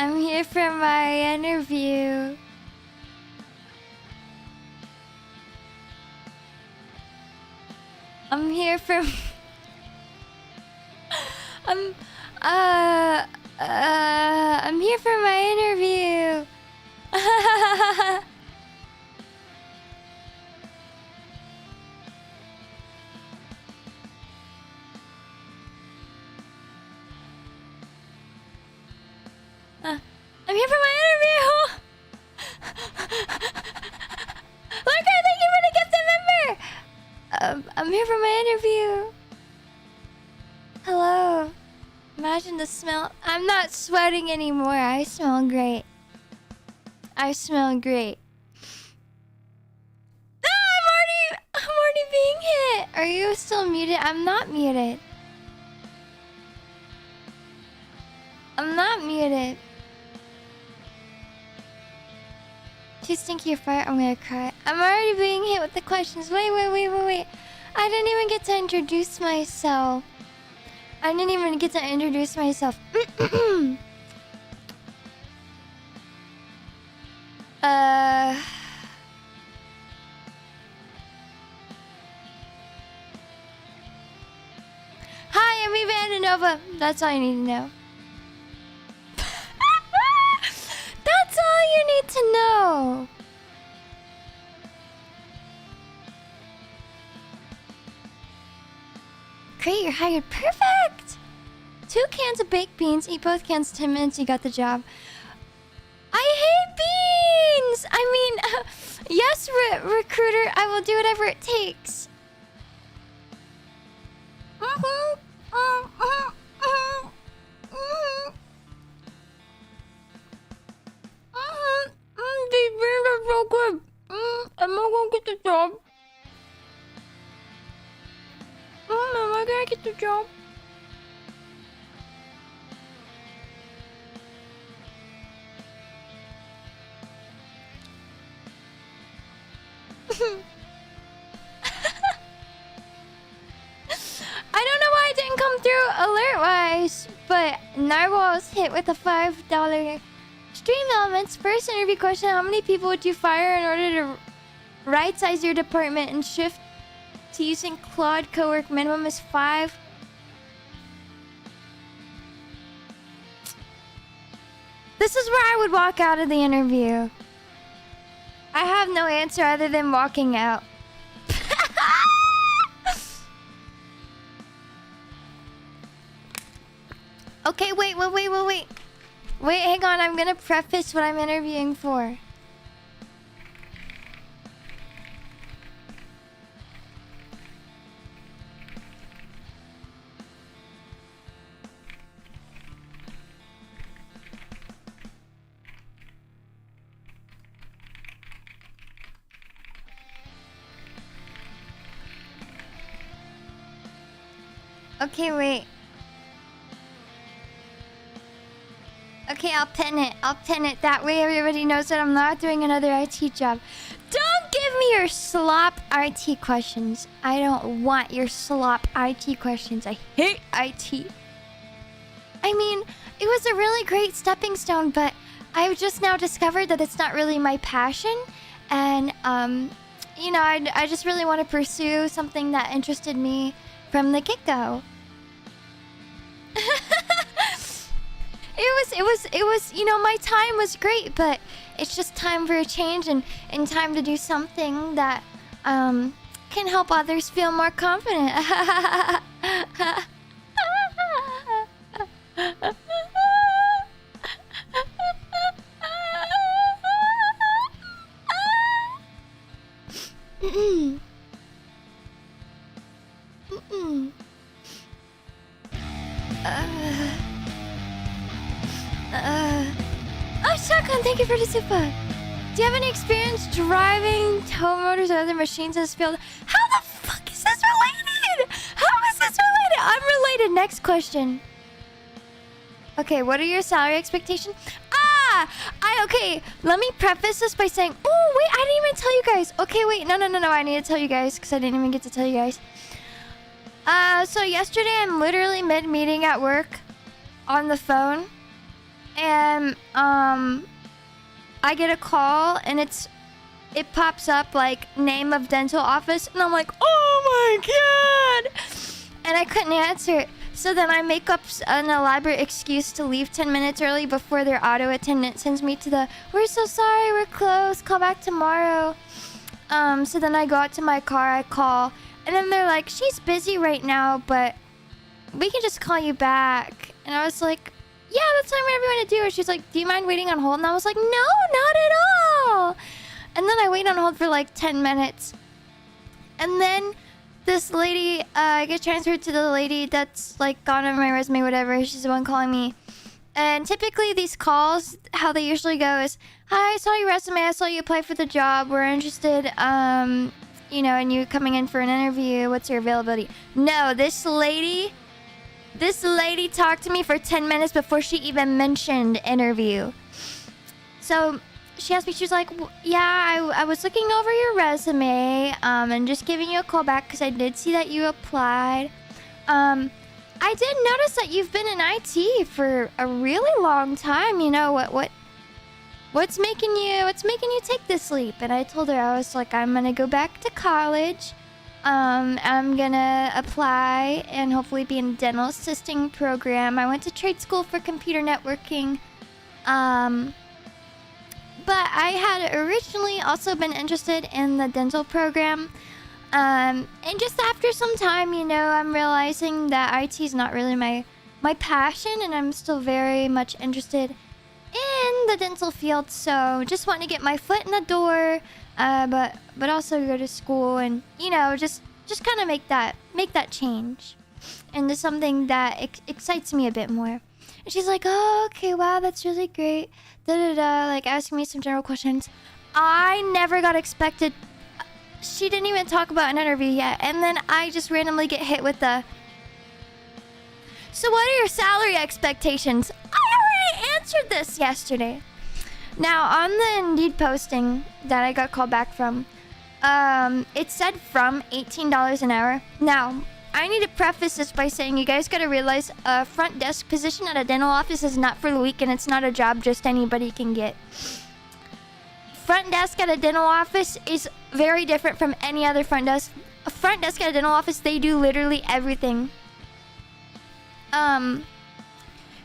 I'm here for my interview. I'm here for... I'm here for my interview. I'm here for my interview. Lurker, thank you for the gifted member. I'm here for my interview. Hello. Imagine the smell. I'm not sweating anymore. I smell great. I smell great. No, I'm already being hit. Are you still muted? I'm not muted. I'm not muted. Too stinky or fire? I'm gonna cry. I'm already being hit with the questions. Wait. I didn't even get to introduce myself. Hi, I'm Eva Ananova. That's all you need to know. That's all you need to know. Great, you're hired. Perfect! 2 cans of baked beans. Eat both cans 10 minutes. You got the job. I hate beans! I mean, yes, recruiter. I will do whatever it takes. These beans are so good. Am I gonna get the job? Am I gonna get the job? I don't know why it didn't come through alert-wise, but Narwhal's hit with a $5 stream elements. First interview question: how many people would you fire in order to right-size your department and shift to using Claude Cowork? Minimum is 5. This is where I would walk out of the interview. I have no answer other than walking out. Okay, wait. Wait, hang on. I'm gonna preface what I'm interviewing for. Okay, wait. Okay, I'll pin it. That way everybody knows that I'm not doing another IT job. Don't give me your slop IT questions. I don't want your slop IT questions. I hate IT. I mean, it was a really great stepping stone, but I've just now discovered that it's not really my passion. And, you know, I just really want to pursue something that interested me from the get-go. It was, you know, my time was great, but it's just time for a change and time to do something that can help others feel more confident. Oh, Shotgun, thank you for the super. Do you have any experience driving tow motors or other machines in this field? How the fuck is this related? How is this related? I'm related. Next question. Okay, what are your salary expectations? Okay, let me preface this by saying, oh, wait, I didn't even tell you guys. Okay, wait, no, I need to tell you guys because I didn't even get to tell you guys. So yesterday I'm literally mid-meeting at work on the phone. And I get a call and it pops up like name of dental office, and I'm like, oh my god! And I couldn't answer it. So then I make up an elaborate excuse to leave 10 minutes early before their auto attendant sends me to the, we're so sorry, we're closed, call back tomorrow. So then I go out to my car, I call, and then they're like, she's busy right now, but we can just call you back. And I was like, yeah, that's fine, whatever you want to do. And she's like, do you mind waiting on hold? And I was like, no, not at all. And then I wait on hold for like 10 minutes. And then this lady, I get transferred to the lady that's like gone over my resume, whatever. She's the one calling me. And typically these calls, how they usually go is, hi, I saw your resume, I saw you apply for the job. We're interested, you know, in you coming in for an interview. What's your availability? No, this lady talked to me for 10 minutes before she even mentioned interview. So she asked me, she was like, yeah, I was looking over your resume, and just giving you a call back because I did see that you applied. I did notice that you've been in IT for a really long time. You know, what's making you take this leap? And I told her, I was like, I'm gonna go back to college. I'm gonna apply and hopefully be in a dental assisting program. I went to trade school for computer networking. But I had originally also been interested in the dental program. And just after some time, you know, I'm realizing that IT is not really my passion, and I'm still very much interested in the dental field. So just want to get my foot in the door, but also go to school and, you know, just kind of make that change into something that excites me a bit more. And she's like, oh, okay, wow, that's really great. Like asking me some general questions. I never got expected. She didn't even talk about an interview yet. And then I just randomly get hit with the, so what are your salary expectations? I already answered this yesterday. Now, on the Indeed posting that I got called back from, it said from $18 an hour. Now, I need to preface this by saying you guys gotta realize a front desk position at a dental office is not for the weak, and it's not a job just anybody can get. Front desk at a dental office is very different from any other front desk. A front desk at a dental office, they do literally everything.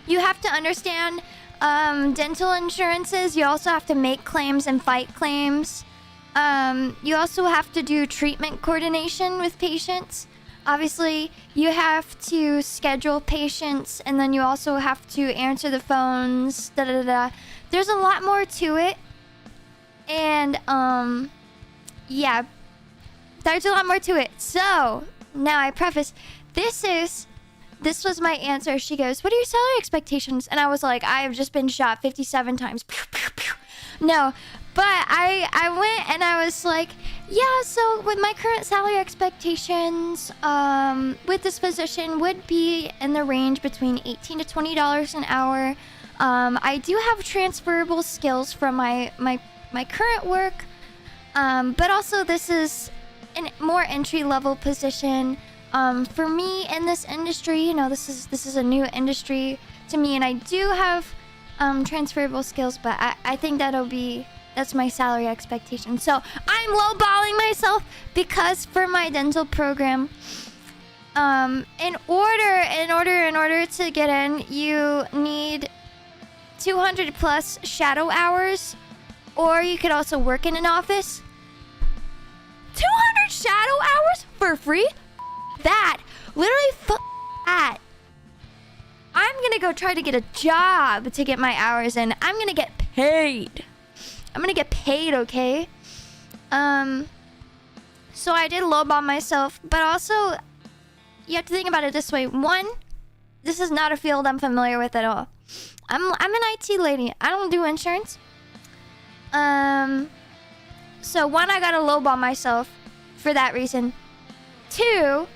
You have to understand dental insurances. You also have to make claims and fight claims. You also have to do treatment coordination with patients. Obviously, you have to schedule patients, and then you also have to answer the phones. There's a lot more to it. And, yeah, there's a lot more to it. So, now I preface, this was my answer. She goes, what are your salary expectations? And I was like, I have just been shot 57 times. Pew, pew, pew. No, but I went and I was like, yeah, so with my current salary expectations, with this position would be in the range between $18 to $20 an hour. I do have transferable skills from my current work, but also this is a more entry-level position. For me in this industry, you know, this is a new industry to me, and I do have transferable skills, but I think that's my salary expectation. So I'm lowballing myself because for my dental program, in order to get in, you need 200 plus shadow hours, or you could also work in an office. 200 shadow hours for free? That. Literally that. I'm gonna go try to get a job to get my hours in. I'm gonna get paid. I'm gonna get paid, okay? So I did lowball myself, but also you have to think about it this way. One, this is not a field I'm familiar with at all. I'm an IT lady. I don't do insurance. So one, I gotta lowball myself for that reason. Two,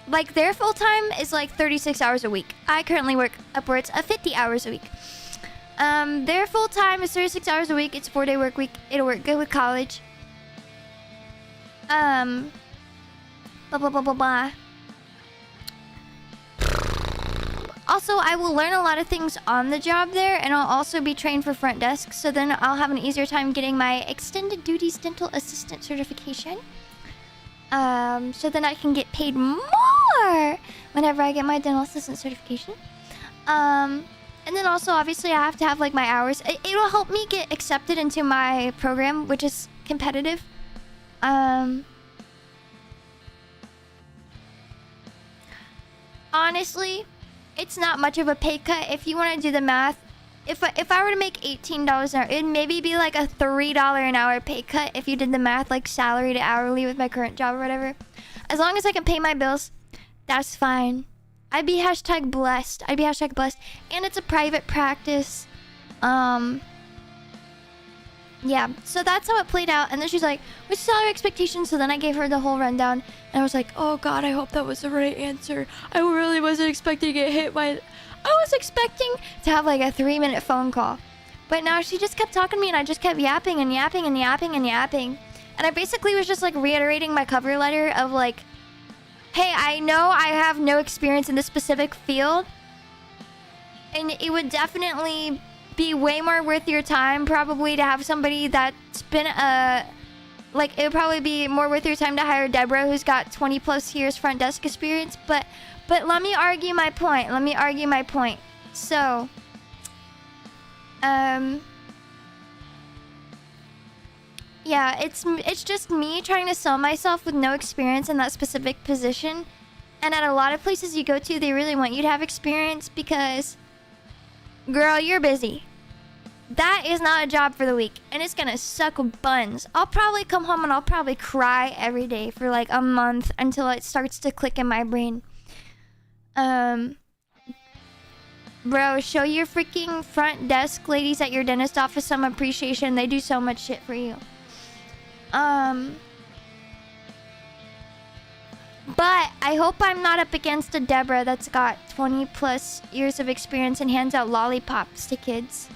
like their full time is like 36 hours a week. I currently work upwards of 50 hours a week. Their full time is 36 hours a week. It's a 4-day work week. It'll work good with college. Blah blah blah blah blah. Also, I will learn a lot of things on the job there, and I'll also be trained for front desk, so then I'll have an easier time getting my extended duties dental assistant certification. So then I can get paid more whenever I get my dental assistant certification. And then also, obviously, I have to have, like, my hours. It'll help me get accepted into my program, which is competitive. Honestly, it's not much of a pay cut. If you want to do the math, if I were to make $18 an hour, it'd maybe be like a $3 an hour pay cut if you did the math, like salary to hourly with my current job or whatever. As long as I can pay my bills, that's fine. I'd be hashtag blessed. I'd be hashtag blessed. And it's a private practice. Yeah, so that's how it played out. And then she's like, what's your salary expectations? So then I gave her the whole rundown. And I was like, oh God, I hope that was the right answer. I really wasn't expecting to get hit by... I was expecting to have like a 3-minute phone call. But now she just kept talking to me and I just kept yapping and yapping and yapping and yapping. And I basically was just like reiterating my cover letter of like, hey, I know I have no experience in this specific field. And it would definitely be way more worth your time probably to have somebody that's been like, it would probably be more worth your time to hire Deborah, who's got 20 plus years front desk experience. But let me argue my point. So, yeah, it's just me trying to sell myself with no experience in that specific position. And at a lot of places you go to, they really want you to have experience because, girl, you're busy. That is not a job for the week, and it's gonna suck buns. I'll probably come home and I'll probably cry every day for like a month until it starts to click in my brain. Bro, show your freaking front desk ladies at your dentist office some appreciation. They do so much shit for you. But I hope I'm not up against a Deborah that's got 20 plus years of experience and hands out lollipops to kids.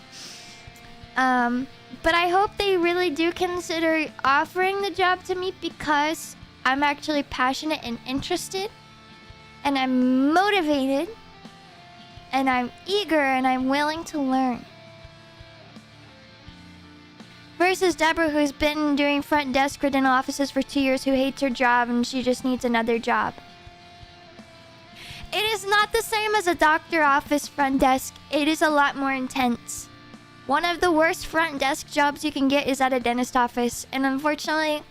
But I hope they really do consider offering the job to me because I'm actually passionate and interested. And I'm motivated. And I'm eager and I'm willing to learn. Versus Deborah, who's been doing front desk for dental offices for 2 years, who hates her job and she just needs another job. It is not the same as a doctor office front desk. It is a lot more intense. One of the worst front desk jobs you can get is at a dentist office. And unfortunately,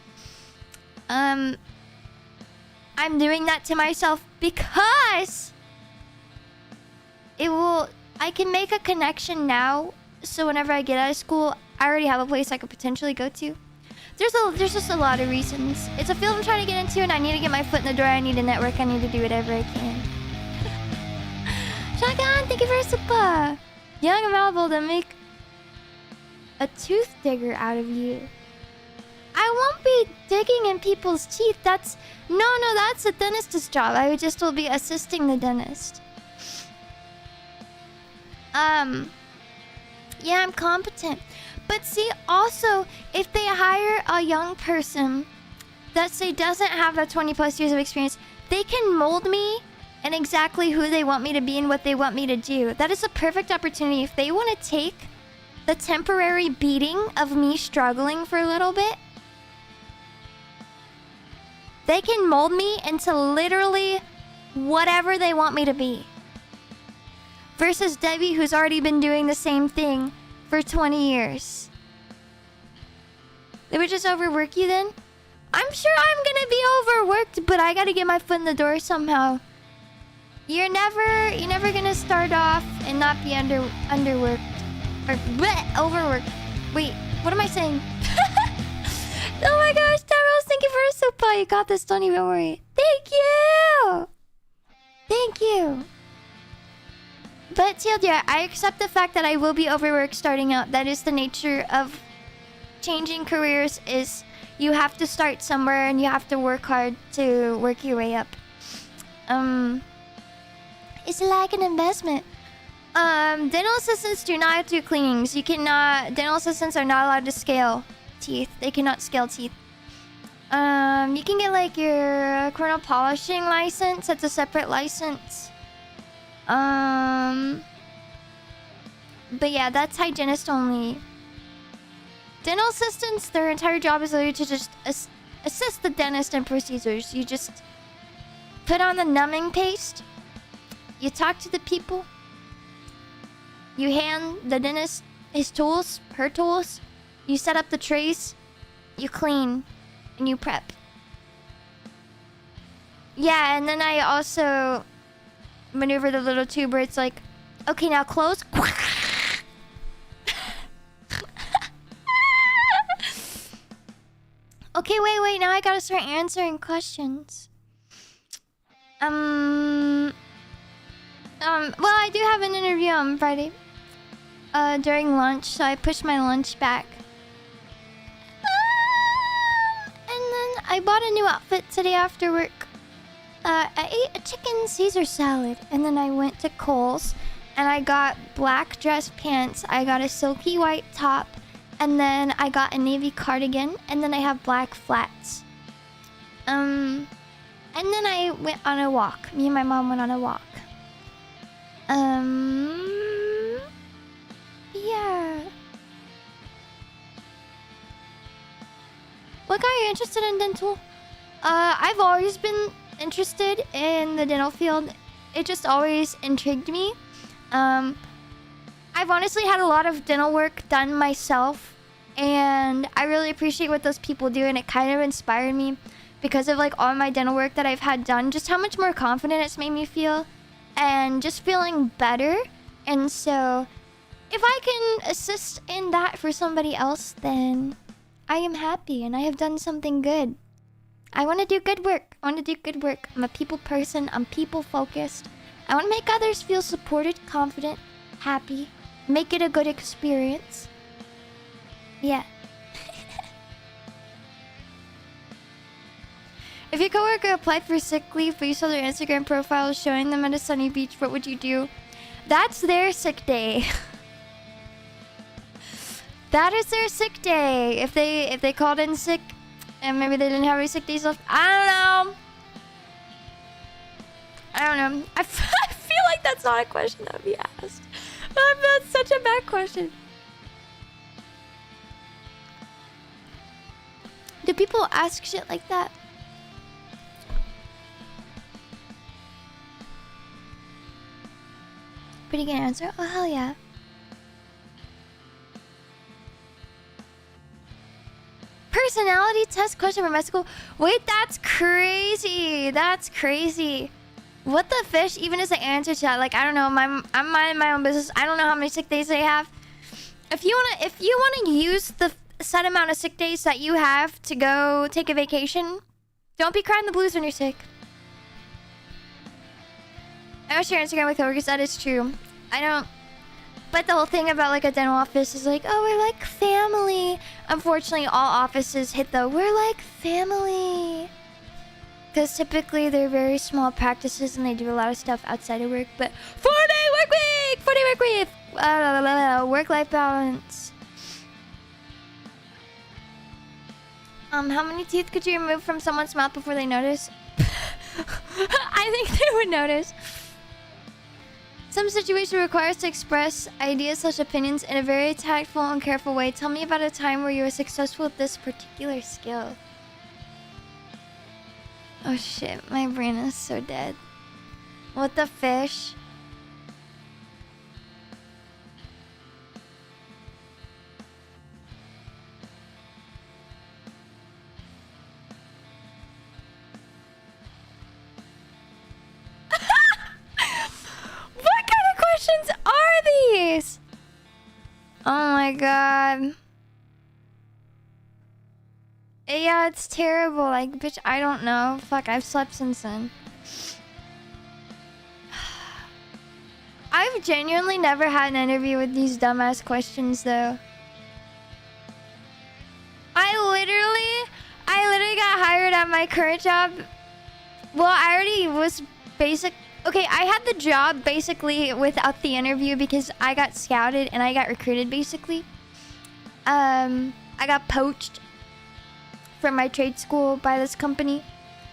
I'm doing that to myself because I can make a connection now. So whenever I get out of school, I already have a place I could potentially go to. There's just a lot of reasons. It's a field I'm trying to get into and I need to get my foot in the door. I need to network. I need to do whatever I can. Shotgun, thank you for a super. Young and malleable to make a tooth digger out of you. I won't be digging in people's teeth. That's a dentist's job. I just will be assisting the dentist. Yeah, I'm competent. But see, also, if they hire a young person that, say, doesn't have that 20 plus years of experience, they can mold me and exactly who they want me to be and what they want me to do. That is a perfect opportunity. If they want to take the temporary beating of me struggling for a little bit, they can mold me into literally whatever they want me to be. Versus Debbie, who's already been doing the same thing for 20 years. They would just overwork you then? I'm sure I'm gonna be overworked, but I gotta get my foot in the door somehow. You're never gonna start off and not be underworked. Or bleh, overworked. Wait, what am I saying? Oh my gosh, Taros, thank you for a super. You got this, don't even worry. Thank you! Thank you. But TLDR, I accept the fact that I will be overworked starting out. That is the nature of changing careers, is you have to start somewhere and you have to work hard to work your way up. It's like an investment. Dental assistants do not do cleanings. Dental assistants are not allowed to scale teeth. They cannot scale teeth. You can get like your cornea polishing license. That's a separate license. But yeah, that's hygienist only. Dental assistants, their entire job is literally to just assist the dentist in procedures. You just put on the numbing paste. You talk to the people. You hand the dentist his tools, her tools. You set up the trays. You clean. And you prep. Yeah, and then I also maneuver the little tube where it's like, okay, now close. Okay, wait. Now I gotta start answering questions. Well, I do have an interview on Friday. During lunch, so I pushed my lunch back. And then I bought a new outfit today after work. I ate a chicken Caesar salad, and then I went to Kohl's, and I got black dress pants. I got a silky white top, and then I got a navy cardigan, and then I have black flats. And then I went on a walk. Me and my mom went on a walk. Yeah. What got you interested in dental? I've always been interested in the dental field. It just always intrigued me. I've honestly had a lot of dental work done myself, and I really appreciate what those people do, and it kind of inspired me because of like all my dental work that I've had done, just how much more confident it's made me feel and just feeling better. And so if I can assist in that for somebody else, then I am happy and I have done something good. I want to do good work. I'm a people person. I'm people focused. I want to make others feel supported, confident, happy. Make it a good experience. Yeah. If your coworker applied for sick leave, but you saw their Instagram profile showing them at a sunny beach, what would you do? That's their sick day. That is their sick day. If they called in sick and maybe they didn't have any sick days left, I don't know. I feel like that's not a question that would be asked. That's such a bad question. Do people ask shit like that? Pretty good answer. Oh, hell yeah. Personality test question from my school. Wait, that's crazy. That's crazy. What the fish even is the answer to that? Like, I don't know. I'm minding my own business. I don't know how many sick days they have. If you wanna use the set amount of sick days that you have to go take a vacation, don't be crying the blues when you're sick. I watch your Instagram with coworkers. That is true. I don't. But the whole thing about like a dental office is like, oh, we're like family. Unfortunately, all offices hit the we're like family. Because typically they're very small practices and they do a lot of stuff outside of work. But 4-day work week! 4-day work week! Work-life balance. How many teeth could you remove from someone's mouth before they notice? I think they would notice. Some situation requires to express ideas/opinions in a very tactful and careful way. Tell me about a time where you were successful with this particular skill. Oh shit, my brain is so dead. What the fish? What kind of questions are these? Oh my god. Yeah, it's terrible. Like, bitch, I don't know. Fuck, I've slept since then. I've genuinely never had an interview with these dumbass questions, though. I literally got hired at my current job. Well, I already was Okay, I had the job basically without the interview because I got scouted and I got recruited, basically. I got poached from my trade school by this company.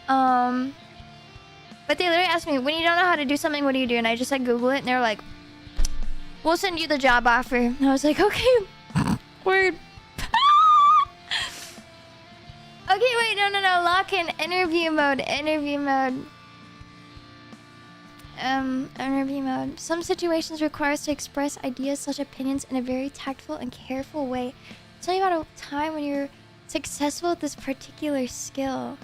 But But they literally asked me, when you don't know how to do something, what do you do? And I just like Google it, and they're like, we'll send you the job offer. And I was like, okay, word. Okay, wait, no. Lock in interview mode. Interview mode. Some situations require us to express ideas/opinions in a very tactful and careful way. Tell me about a time when you're successful with this particular skill.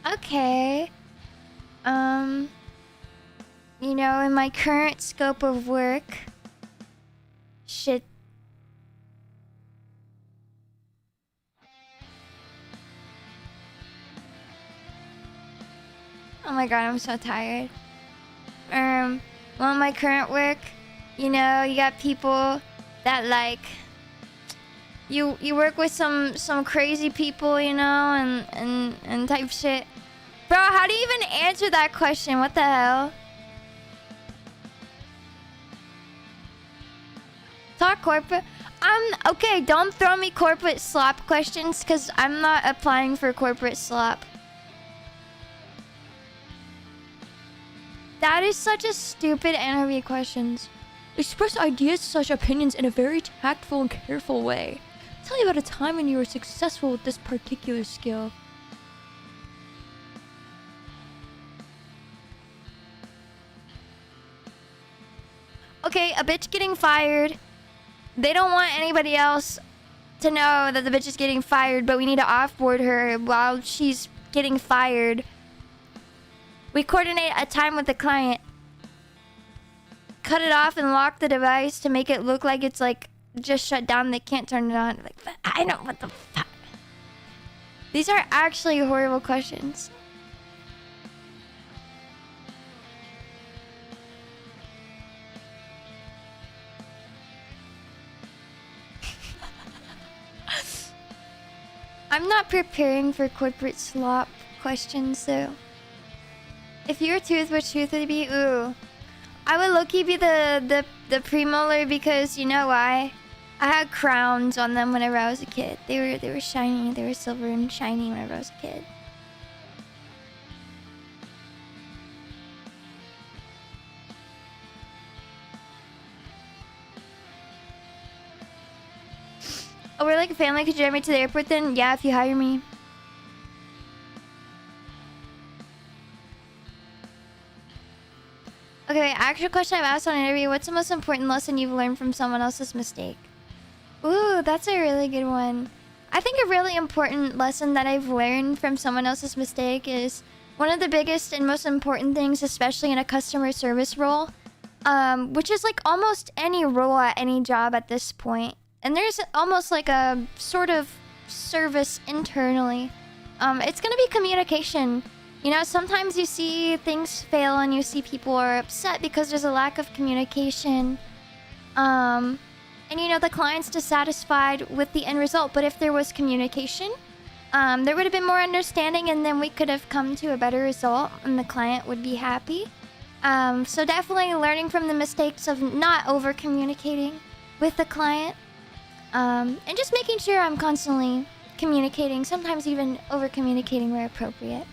Okay. You know, in my current scope of work, shit. Oh my god, I'm so tired. Well, in my current work, you know, you got people that like you work with some crazy people, you know, and type shit. Bro, how do you even answer that question? What the hell? Talk corporate. Okay, don't throw me corporate slop questions, because I'm not applying for corporate slop. That is such a stupid interview questions. Express ideas/opinions in a very tactful and careful way. Tell me about a time when you were successful with this particular skill. Okay, a bitch getting fired. They don't want anybody else to know that the bitch is getting fired, but we need to offboard her while she's getting fired. We coordinate a time with the client. Cut it off and lock the device to make it look like it's like just shut down. They can't turn it on. Like, I know what the fuck. These are actually horrible questions. I'm not preparing for corporate slop questions though. If you were tooth, which tooth would it be? Ooh. I would low-key be the premolar, because you know why? I had crowns on them whenever I was a kid. They were shiny, they were silver and shiny whenever I was a kid. Oh, we're like a family. Could you drive me to the airport then? Yeah, if you hire me. Okay, actual question I've asked on an interview. What's the most important lesson you've learned from someone else's mistake? Ooh, that's a really good one. I think a really important lesson that I've learned from someone else's mistake is one of the biggest and most important things, especially in a customer service role, which is like almost any role at any job at this point. And there's almost like a sort of service internally. It's gonna be communication. You know, sometimes you see things fail and you see people are upset because there's a lack of communication. And you know, the client's dissatisfied with the end result. But if there was communication, there would have been more understanding, and then we could have come to a better result and the client would be happy. So definitely learning from the mistakes of not over communicating with the client. And just making sure I'm constantly communicating, sometimes even over communicating where appropriate.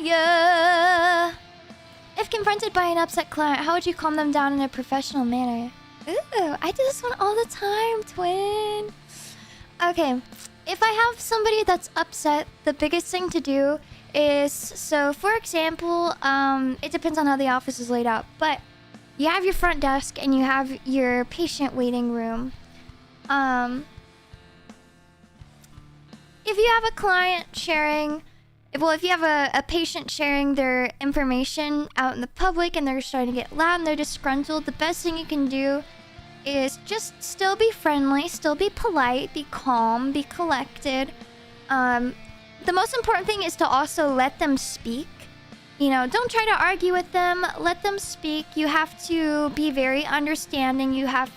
Yeah. If confronted by an upset client, how would you calm them down in a professional manner? Ooh, I do this one all the time, twin. Okay, if I have somebody that's upset, the biggest thing to do is, so for example, it depends on how the office is laid out, but you have your front desk and you have your patient waiting room. If you have a client sharing, if you have a patient sharing their information out in the public and they're starting to get loud and they're disgruntled, the best thing you can do is just still be friendly, still be polite, be calm, be collected. The most important thing is to also let them speak. You know, don't try to argue with them, let them speak. You have to be very understanding. You have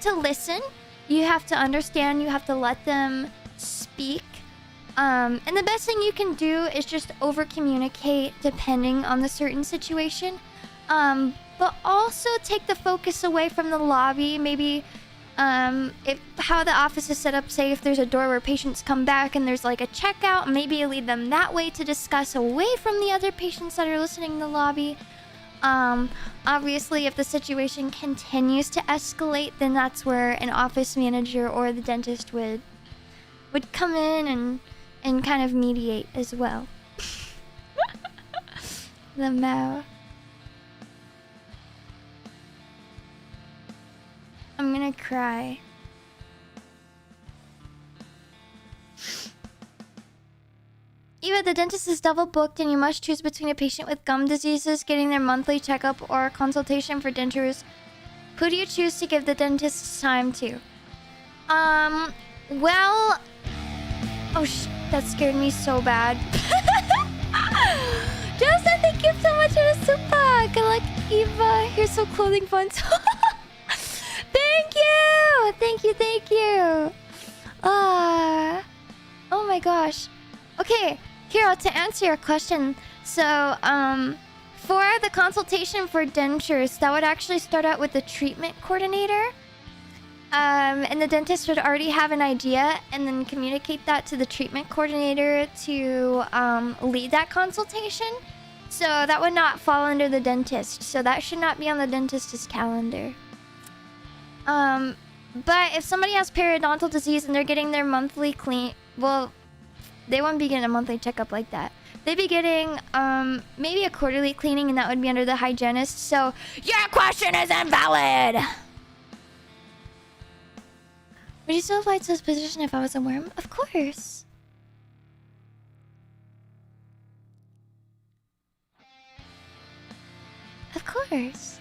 to listen, you have to understand, you have to let them speak. And the best thing you can do is just over communicate depending on the certain situation. But also take the focus away from the lobby. Maybe If how the office is set up, say if there's a door where patients come back and there's like a checkout, maybe you lead them that way to discuss away from the other patients that are listening in the lobby. Obviously, if the situation continues to escalate, then that's where an office manager or the dentist would come in and kind of mediate as well. The Mao. I'm gonna cry. Eva, the dentist is double booked and you must choose between a patient with gum diseases getting their monthly checkup or a consultation for dentures. Who do you choose to give the dentist time to? Well... Oh, that scared me so bad. Joseph, thank you so much for the super. Good luck, Eva. Here's some clothing funds. Thank you! Thank you! Oh my gosh. Okay, Hero, to answer your question, so, for the consultation for dentures, that would actually start out with the treatment coordinator. And the dentist would already have an idea and then communicate that to the treatment coordinator to lead that consultation. So that would not fall under the dentist. So that should not be on the dentist's calendar. But if somebody has periodontal disease and they're getting their monthly clean... Well, they won't be getting a monthly checkup like that. They'd be getting maybe a quarterly cleaning, and that would be under the hygienist. So your question is invalid! Would you still apply to this position if I was a worm? Of course. Of course.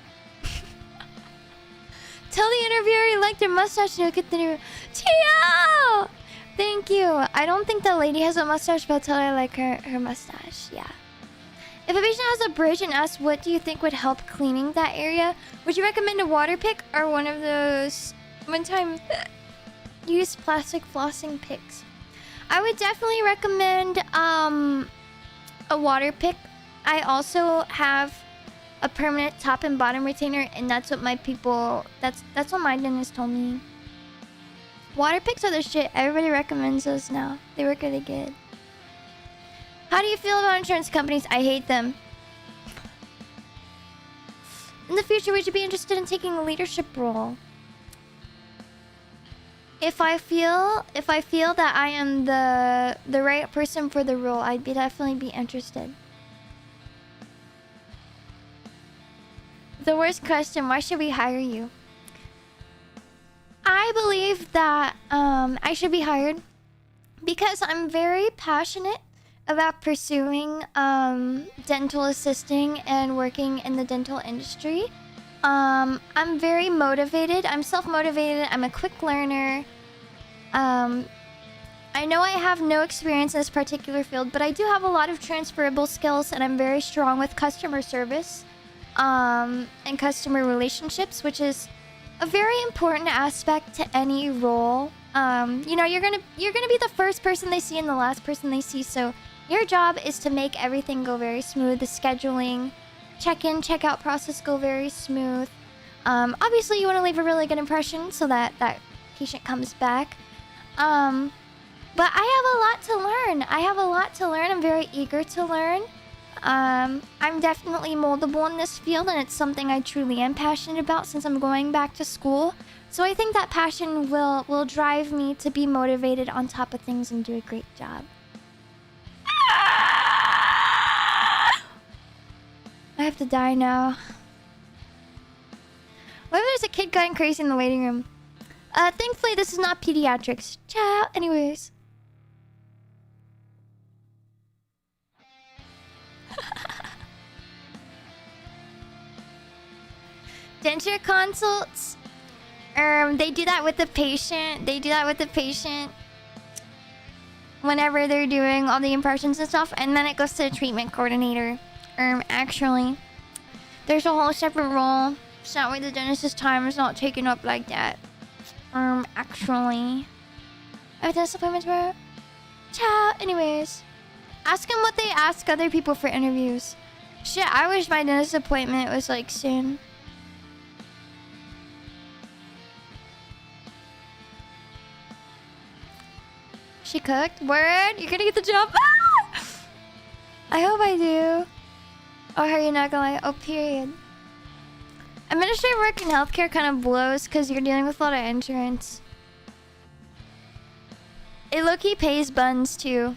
Tell the interviewer you like their mustache and you'll get the new... Tio! Thank you. I don't think the lady has a mustache, but I'll tell her I like her mustache. Yeah. If a patient has a bridge and asks what do you think would help cleaning that area, would you recommend a water pick or one of those one-time use plastic flossing picks? I would definitely recommend a water pick. I also have a permanent top and bottom retainer, and that's what my people... That's what my dentist told me. Water picks are the shit. Everybody recommends those now. They work really good. How do you feel about insurance companies? I hate them. In the future, would you be interested in taking a leadership role? If I feel that I am the right person for the role, I'd definitely be interested. The worst question, why should we hire you? I believe that I should be hired because I'm very passionate about pursuing dental assisting and working in the dental industry. I'm very motivated. I'm self-motivated. I'm a quick learner. I know I have no experience in this particular field, but I do have a lot of transferable skills, and I'm very strong with customer service and customer relationships, which is a very important aspect to any role. You know, you're gonna be the first person they see and the last person they see, so your job is to make everything go very smooth. The scheduling, check-in, check-out process go very smooth. Obviously, you want to leave a really good impression so that that patient comes back. But I have a lot to learn. I'm very eager to learn. I'm definitely moldable in this field, and it's something I truly am passionate about since I'm going back to school. So I think that passion will drive me to be motivated on top of things and do a great job. I have to die now. What if there's a kid going crazy in the waiting room? Thankfully this is not pediatrics. Ciao. Anyways. Denture consults. They do that with the patient. Whenever they're doing all the impressions and stuff, and then it goes to the treatment coordinator. Actually, there's a whole separate role, so that way the dentist's time is not taken up like that. Actually, I have a dentist appointment tomorrow. Ciao. Anyways, ask them what they ask other people for interviews. Shit, I wish my dentist appointment was like soon. She cooked? Word? You're gonna get the job? Ah! I hope I do. Or are you not gonna like... Oh, period. Administrative work in healthcare kind of blows because you're dealing with a lot of insurance. It low-key pays buns too.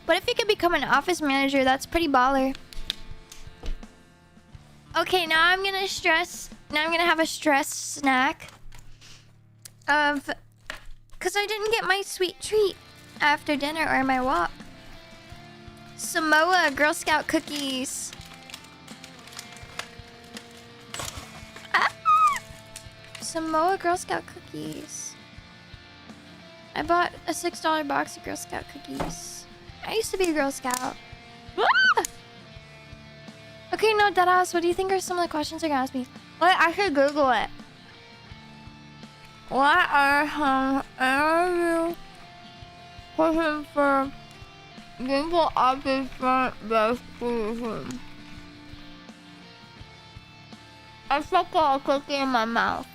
But if you could become an office manager, that's pretty baller. Okay, now I'm gonna stress. Now I'm gonna have a stress snack. Cause I didn't get my sweet treat after dinner or my walk. Samoa Girl Scout cookies. Ah! Samoa Girl Scout cookies. I bought a $6 box of Girl Scout cookies. I used to be a Girl Scout. Ah! Okay, no, deadass, what do you think are some of the questions they're gonna ask me? Wait, I should Google it. What are some interview questions for dental office front-desk position? I stuck a cookie in my mouth.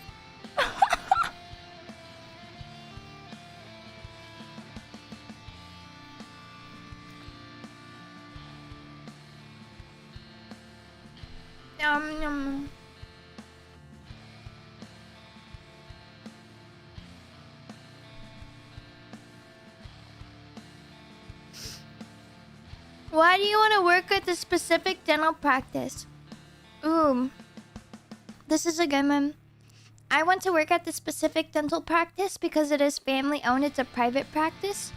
Yum, yum. Why do you want to work at the specific dental practice? Ooh, this is a good one. I want to work at the specific dental practice because it is family owned. It's a private practice.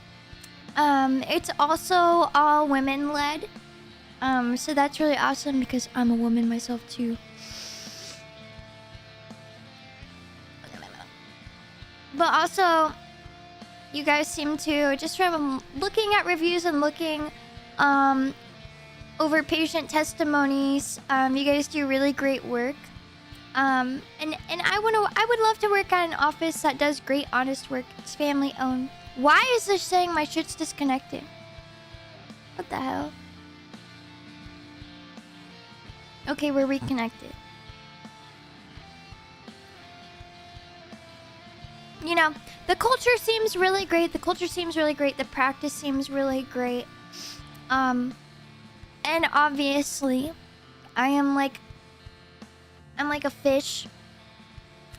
It's also all women led. So that's really awesome because I'm a woman myself too. But also, you guys seem to, just from looking at reviews and looking over patient testimonies, you guys do really great work. And I would love to work at an office that does great, honest work. It's family owned. Why is this saying my shit's disconnected? What the hell? Okay, we're reconnected. You know, the culture seems really great. The culture seems really great. The practice seems really great. And obviously, I'm like a fish.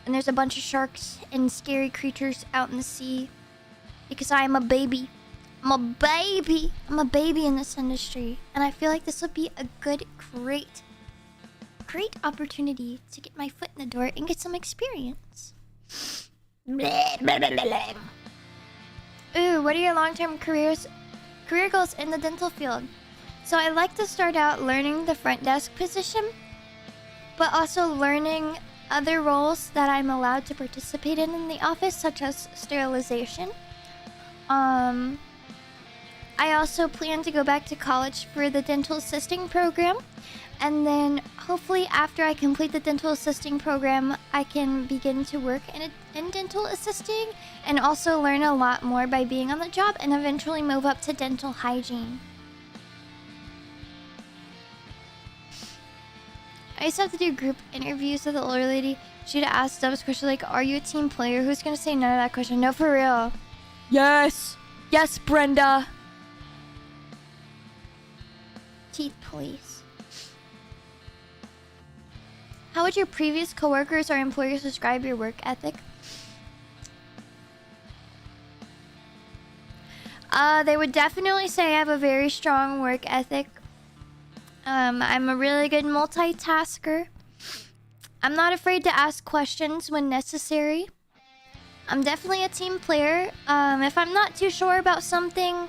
And there's a bunch of sharks and scary creatures out in the sea. Because I am a baby. I'm a baby. I'm a baby in this industry. And I feel like this would be a good, great opportunity to get my foot in the door and get some experience. Ooh, what are your long-term career goals in the dental field? So I like to start out learning the front desk position, but also learning other roles that I'm allowed to participate in the office, such as sterilization. I also plan to go back to college for the dental assisting program. And then hopefully after I complete the dental assisting program, I can begin to work in dental assisting and also learn a lot more by being on the job and eventually move up to dental hygiene. I used to have to do group interviews with the older lady. She'd ask Dub's question like, are you a team player? Who's gonna say none of that question? No, for real. Yes. Yes, Brenda. Teeth police. How would your previous coworkers or employers describe your work ethic? They would definitely say I have a very strong work ethic. I'm a really good multitasker. I'm not afraid to ask questions when necessary. I'm definitely a team player. If I'm not too sure about something,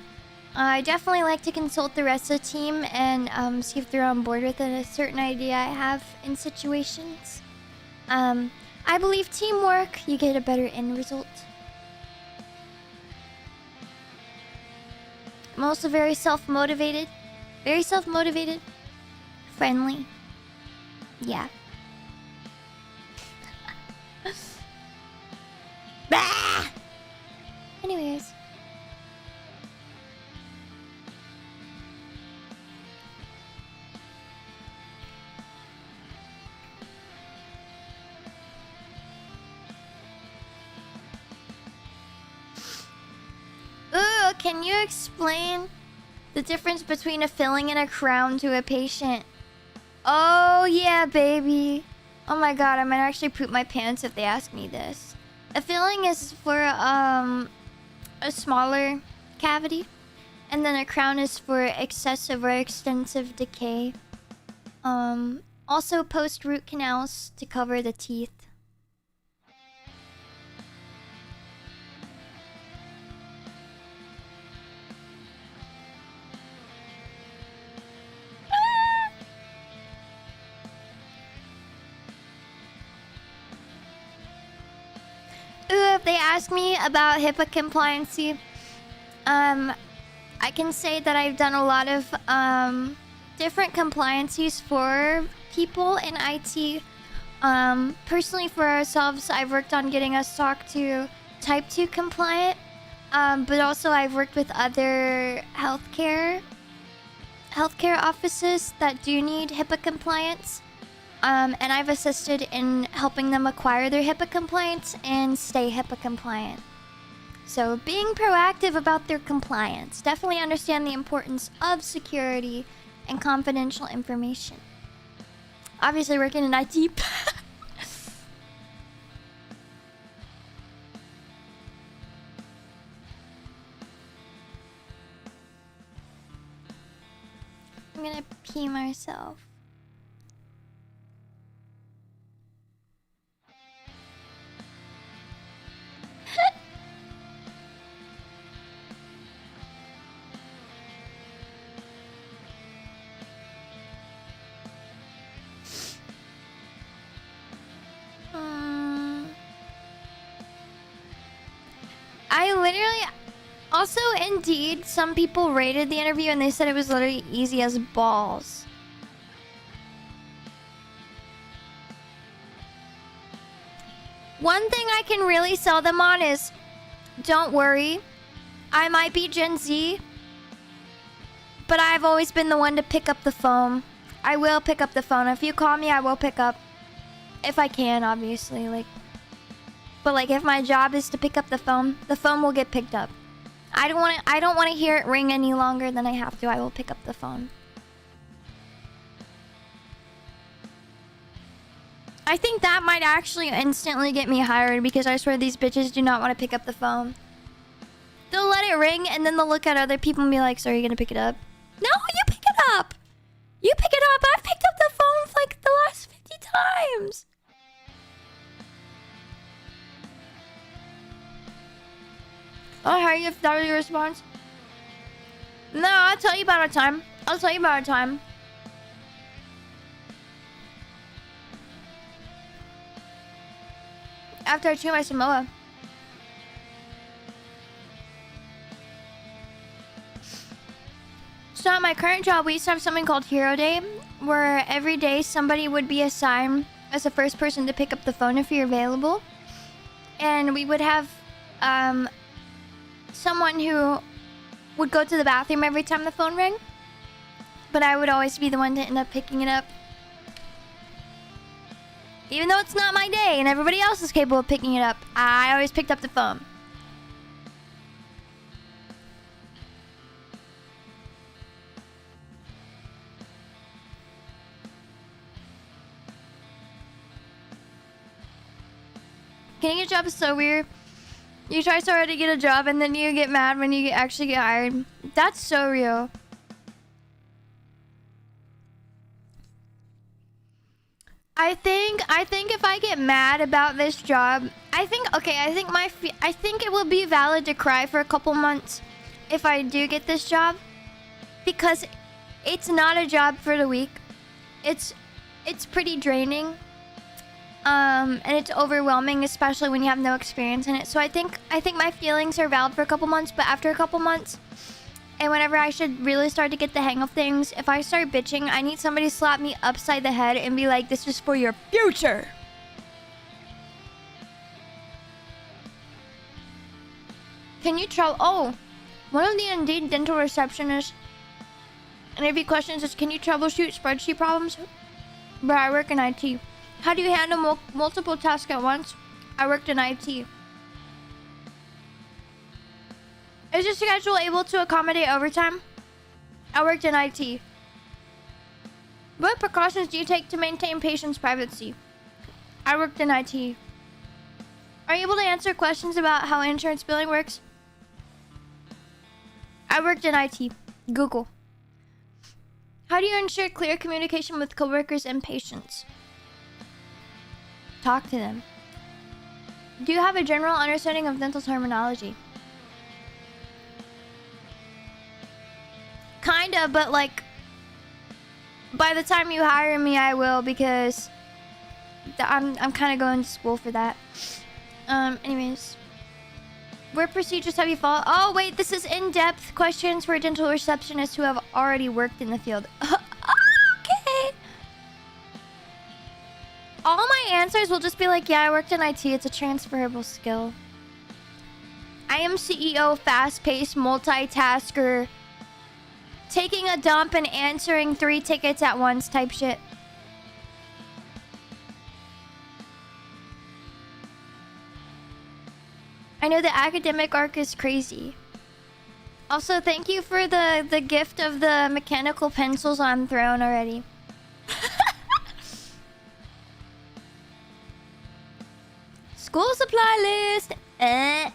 I definitely like to consult the rest of the team and see if they're on board with a certain idea I have in situations. I believe teamwork, you get a better end result. I'm also very self-motivated. Friendly. Yeah. Anyways. can you explain the difference between a filling and a crown to a patient? Oh, yeah, baby. Oh my god, I might actually poop my pants if they ask me this. A filling is for, a smaller cavity. And then a crown is for excessive or extensive decay. Also post-root canals to cover the teeth. Ooh, if they ask me about HIPAA compliancy, I can say that I've done a lot of different compliancies for people in IT. Personally, for ourselves, I've worked on getting us SOC 2 Type 2 compliant, but also I've worked with other healthcare offices that do need HIPAA compliance. And I've assisted in helping them acquire their HIPAA compliance and stay HIPAA compliant. So being proactive about their compliance. Definitely understand the importance of security and confidential information. Obviously working in IT. I'm gonna pee myself. I literally... Also, Indeed, some people rated the interview and they said it was literally easy as balls. One thing I can really sell them on is, don't worry, I might be Gen Z, but I've always been the one to pick up the phone. I will pick up the phone. If you call me, I will pick up. If I can, obviously, like... But like, if my job is to pick up the phone will get picked up. I don't want to hear it ring any longer than I have to. I will pick up the phone. I think that might actually instantly get me hired because I swear these bitches do not want to pick up the phone. They'll let it ring and then they'll look at other people and be like, so are you gonna pick it up? No, you pick it up! You pick it up! I've picked up the phone for like the last 50 times! Oh, how you? That was your response? No, I'll tell you about a time. I'll tell you about a time. After I chew my Samoa. So at my current job, we used to have something called Hero Day, where every day somebody would be assigned as the first person to pick up the phone if you're available. And we would have someone who would go to the bathroom every time the phone rang. But I would always be the one to end up picking it up. Even though it's not my day and everybody else is capable of picking it up, I always picked up the phone. Getting a job is so weird. You try so hard to get a job and then you get mad when you actually get hired. That's so real. I think if I get mad about this job, I think it will be valid to cry for a couple months if I do get this job, because it's not a job for the weak. It's pretty draining. And it's overwhelming, especially when you have no experience in it. So I think my feelings are valid for a couple months, but after a couple months, and whenever I should really start to get the hang of things, if I start bitching, I need somebody to slap me upside the head and be like, this is for your future. Can you trouble... Oh, one of the Indeed dental receptionists interview questions is, can you troubleshoot spreadsheet problems? But I work in IT. How do you handle multiple tasks at once? I worked in IT. Is your schedule able to accommodate overtime? I worked in IT. What precautions do you take to maintain patients' privacy? I worked in IT. Are you able to answer questions about how insurance billing works? I worked in IT. Google. How do you ensure clear communication with coworkers and patients? Talk to them. Do you have a general understanding of dental terminology? Kinda, but like, by the time you hire me, I will, because I'm kind of going to school for that. Anyways. What procedures have you followed? Oh, wait, this is in-depth questions for dental receptionists who have already worked in the field. Okay. All my answers will just be like, yeah, I worked in IT. It's a transferable skill. I am CEO, fast-paced, multitasker. Taking a dump and answering 3 tickets at once type shit. I know the academic arc is crazy. Also, thank you for the gift of the mechanical pencils on Throne already. School supply list. I'm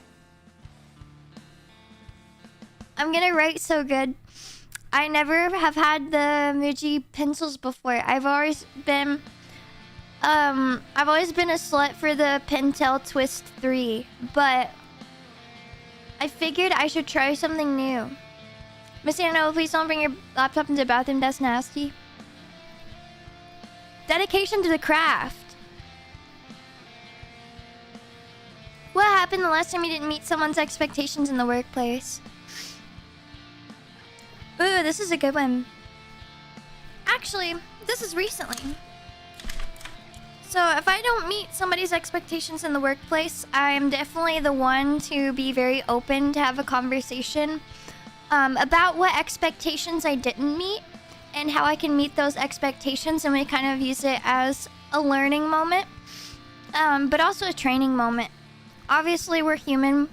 gonna write so good. I never have had the Muji pencils before. I've always been a slut for the Pentel Twist 3, but I figured I should try something new. Miss Ananova, please don't bring your laptop into the bathroom. That's nasty. Dedication to the craft. What happened the last time you didn't meet someone's expectations in the workplace? Ooh, this is a good one. Actually, this is recently. So if I don't meet somebody's expectations in the workplace, I'm definitely the one to be very open to have a conversation about what expectations I didn't meet and how I can meet those expectations, and we kind of use it as a learning moment, but also a training moment. Obviously, we're human.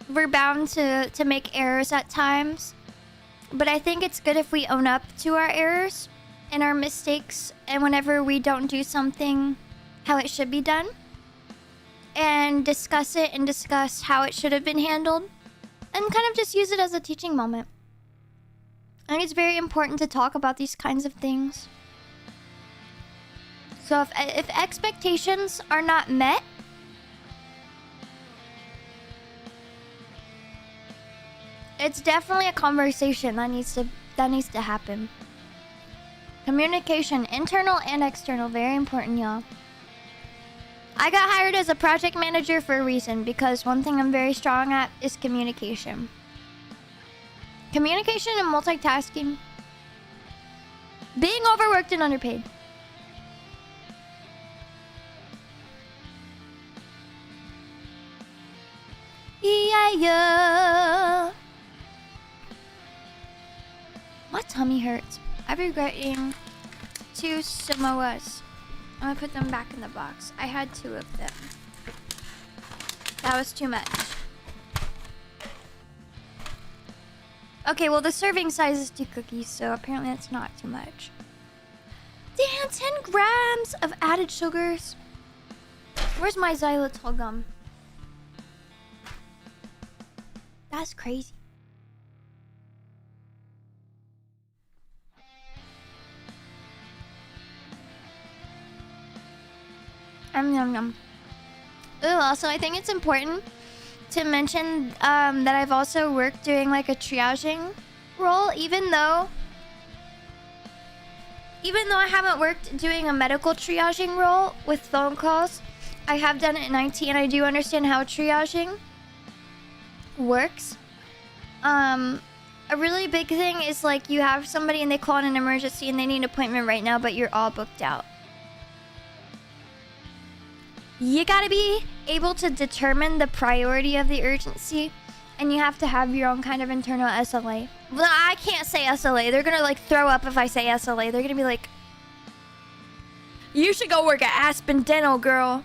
We're bound to make errors at times, but I think it's good if we own up to our errors and our mistakes, and whenever we don't do something how it should be done, and discuss it and discuss how it should have been handled, and kind of just use it as a teaching moment. I think it's very important to talk about these kinds of things. So if expectations are not met, it's definitely a conversation that needs to happen. Communication, internal and external, very important, y'all. I got hired as a project manager for a reason, because one thing I'm very strong at is communication. Communication and multitasking. Being overworked and underpaid. Yeah. My tummy hurts. I'm regretting 2 Samoas. I'm gonna put them back in the box. I had 2 of them. That was too much. Okay, well, the serving size is 2 cookies, so apparently that's not too much. Damn, 10 grams of added sugars. Where's my xylitol gum? That's crazy. Yum yum. Ooh, also, I think it's important to mention that I've also worked doing like a triaging role, even though I haven't worked doing a medical triaging role with phone calls. I have done it in IT, and I do understand how triaging works. A really big thing is like you have somebody and they call in an emergency and they need an appointment right now, but you're all booked out. You gotta be able to determine the priority of the urgency, and you have to have your own kind of internal SLA. Well, I can't say SLA. They're gonna like throw up if I say SLA. They're gonna be like, you should go work at Aspen Dental, girl.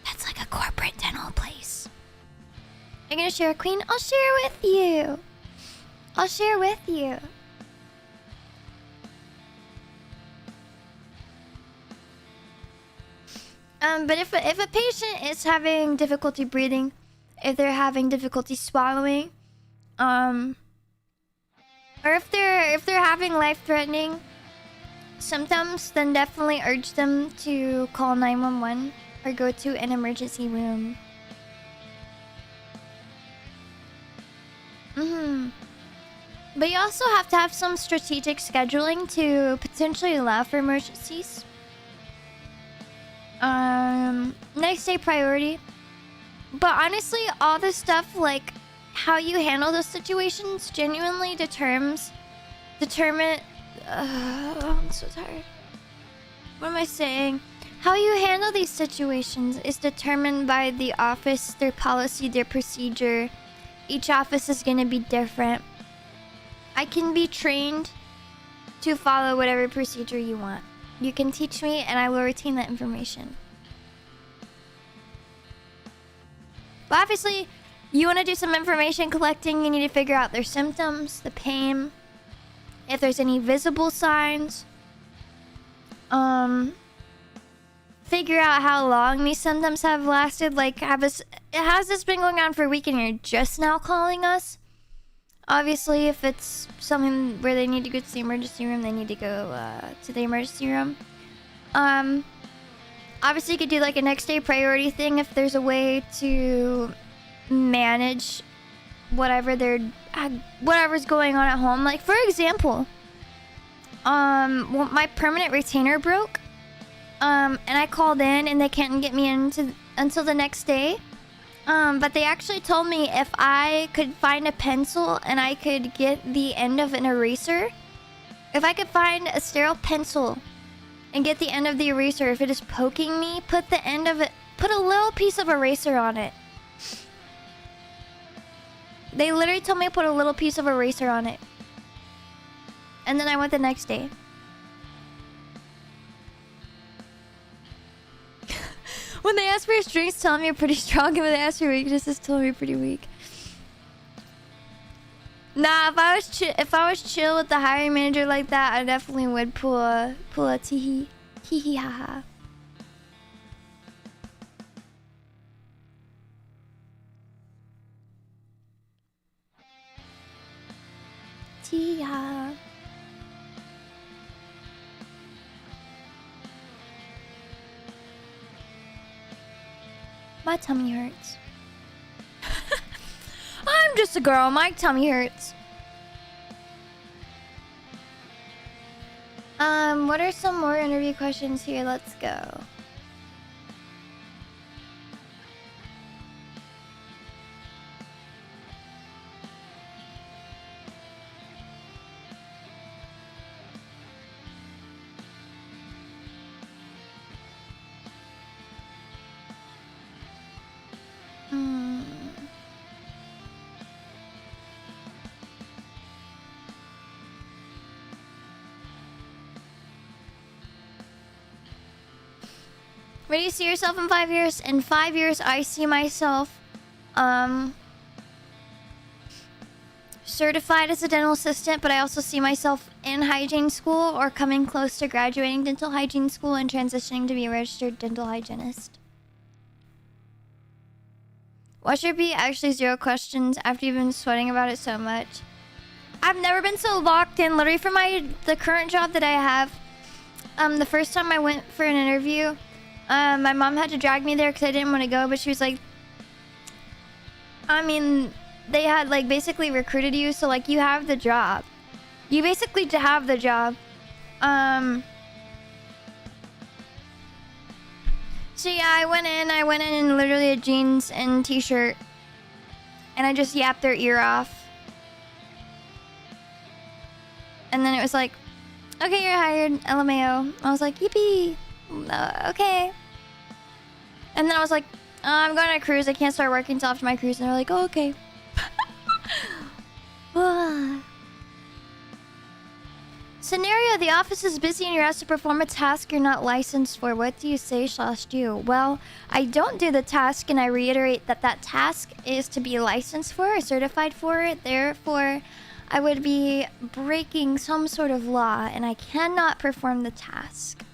That's like a corporate dental place. You're gonna share, Queen? I'll share with you. I'll share with you. But if a patient is having difficulty breathing, if they're having difficulty swallowing, or if they're having life-threatening symptoms, then definitely urge them to call 911 or go to an emergency room. But you also have to have some strategic scheduling to potentially allow for emergencies. Next day priority. But honestly, all this stuff, like how you handle those situations, genuinely determine. I'm so tired. What am I saying? How you handle these situations is determined by the office, their policy, their procedure. Each office is gonna be different. I can be trained to follow whatever procedure you want. You can teach me and I will retain that information. But obviously, you want to do some information collecting. You need to figure out their symptoms, the pain, if there's any visible signs. Figure out how long these symptoms have lasted. Like, has this been going on for a week and you're just now calling us? Obviously, if it's something where they need to go to the emergency room, they need to go to the emergency room. Obviously, you could do like a next day priority thing if there's a way to manage whatever's going on at home. Like, for example, my permanent retainer broke, and I called in and they can't get me until the next day. But they actually told me if I could find a pencil and I could get the end of an eraser, if I could find a sterile pencil and get the end of the eraser, if it is poking me, put a little piece of eraser on it. They literally told me to put a little piece of eraser on it. And then I went the next day. When they ask for your strengths, tell me you're pretty strong. And when they ask for your weaknesses, tell me you're pretty weak. Nah, if I was chill with the hiring manager like that, I definitely would pull a tee hee ha ha. Tee ha. My tummy hurts. I'm just a girl. My tummy hurts. What are some more interview questions here? Let's go. Where do you see yourself in 5 years? In 5 years, I see myself certified as a dental assistant, but I also see myself in hygiene school or coming close to graduating dental hygiene school and transitioning to be a registered dental hygienist. Watch there be actually 0 questions after you've been sweating about it so much. I've never been so locked in. Literally for the current job that I have, the first time I went for an interview, my mom had to drag me there because I didn't want to go, but she was like, I mean, they had like basically recruited you, so like you have the job. You basically have the job. So yeah, I went in literally a jeans and t-shirt, and I just yapped their ear off. And then it was like, okay, you're hired, LMAO. I was like, yippee, okay. And then I was like, I'm going on a cruise. I can't start working until after my cruise. And they're like, oh, okay. Scenario, the office is busy and you're asked to perform a task you're not licensed for. What do you say / do? Well, I don't do the task and I reiterate that that task is to be licensed for or certified for it. Therefore, I would be breaking some sort of law and I cannot perform the task.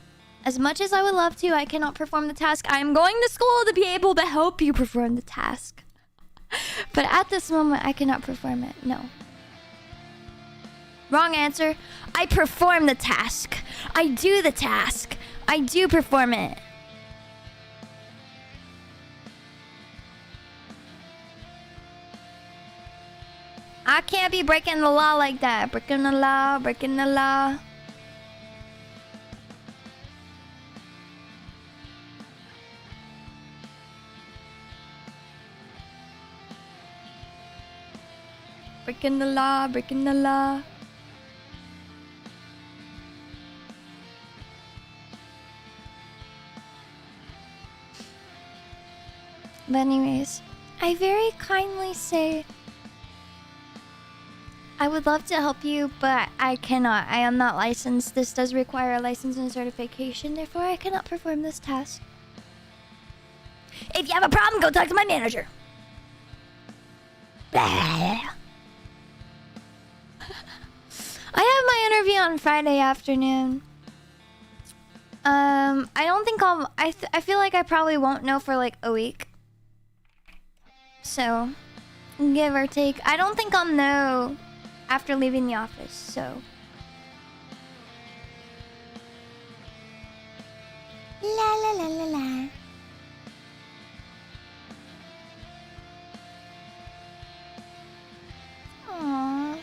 As much as I would love to, I cannot perform the task. I'm going to school to be able to help you perform the task. But at this moment, I cannot perform it. No. Wrong answer. I perform the task. I do the task. I do perform it. I can't be breaking the law like that. Breaking the law, breaking the law. Breaking the law, breaking the law. But anyways, I very kindly say I would love to help you, but I cannot. I am not licensed. This does require a license and certification, therefore I cannot perform this task. If you have a problem, go talk to my manager. Blah. I have my interview on Friday afternoon. I don't think I'll... I feel like I probably won't know for like a week. So, give or take. I don't think I'll know after leaving the office, so... La la la la la. Aww.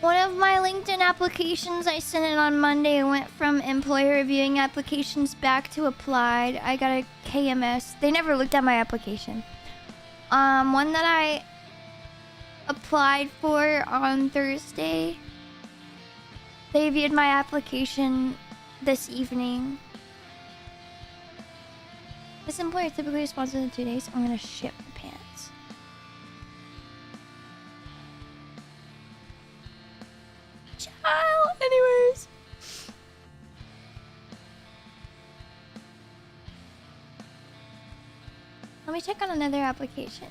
One of my LinkedIn applications I sent it on Monday went from employer reviewing applications back to applied. I got a KMS. They never looked at my application. One that I applied for on Thursday, they viewed my application this evening. This employer typically responds within 2 days. I'm gonna ship the pants. Child, anyways. Let me check on another application.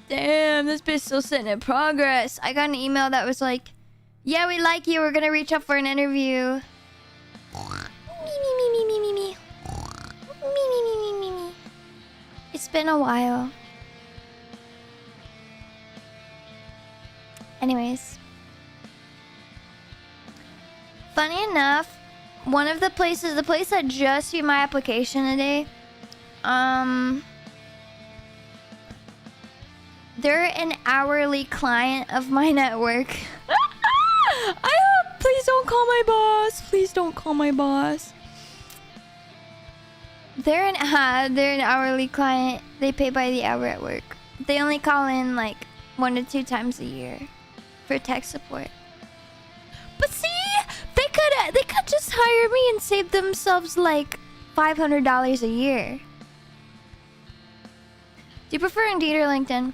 Damn, this bitch still sitting in progress. I got an email that was like, yeah, we like you. We're gonna reach out for an interview. Me. It's been a while. Anyways. Funny enough, one of the places, the place that just viewed my application today, they're an hourly client of mine at work. Please don't call my boss. Please don't call my boss. They're an hourly client. They pay by the hour at work. They only call in like 1 to 2 times a year for tech support. But see, they could just hire me and save themselves like $500 a year. Do you prefer Indeed or LinkedIn?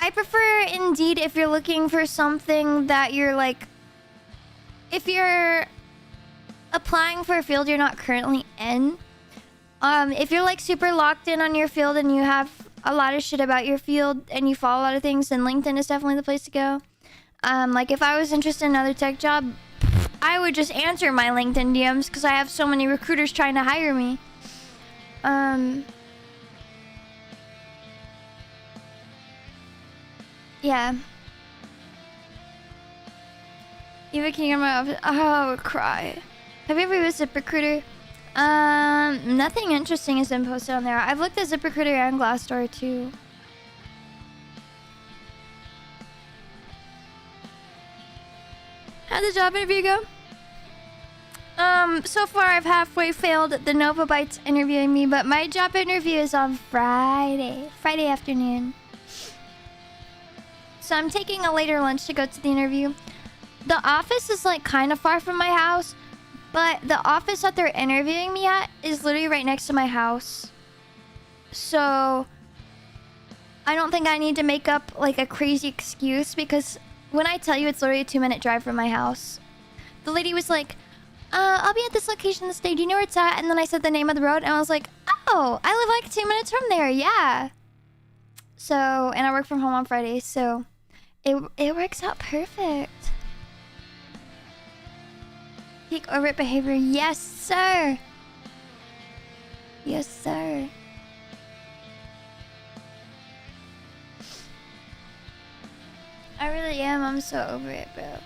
I prefer Indeed if you're looking for something that you're like... If you're applying for a field you're not currently in. If you're like super locked in on your field and you have a lot of shit about your field and you follow a lot of things, then LinkedIn is definitely the place to go. Like if I was interested in another tech job, I would just answer my LinkedIn DMs because I have so many recruiters trying to hire me. Yeah. Eva, can you hear my office? Oh, I would cry. Have you ever used ZipRecruiter? Nothing interesting has been posted on there. I've looked at ZipRecruiter and Glassdoor too. How'd the job interview go? So far I've halfway failed the Nova Bytes interviewing me, but my job interview is on Friday afternoon. So I'm taking a later lunch to go to the interview. The office is like kind of far from my house, but the office that they're interviewing me at is literally right next to my house. So I don't think I need to make up like a crazy excuse, because when I tell you it's literally a 2-minute drive from my house, the lady was like, I'll be at this location this day. Do you know where it's at? And then I said the name of the road, and I was like, oh, I live like 2 minutes from there. Yeah. So, and I work from home on Fridays, so it works out perfect. Peak overt behavior. Yes, sir. Yes, sir. I really am. I'm so over it, bro.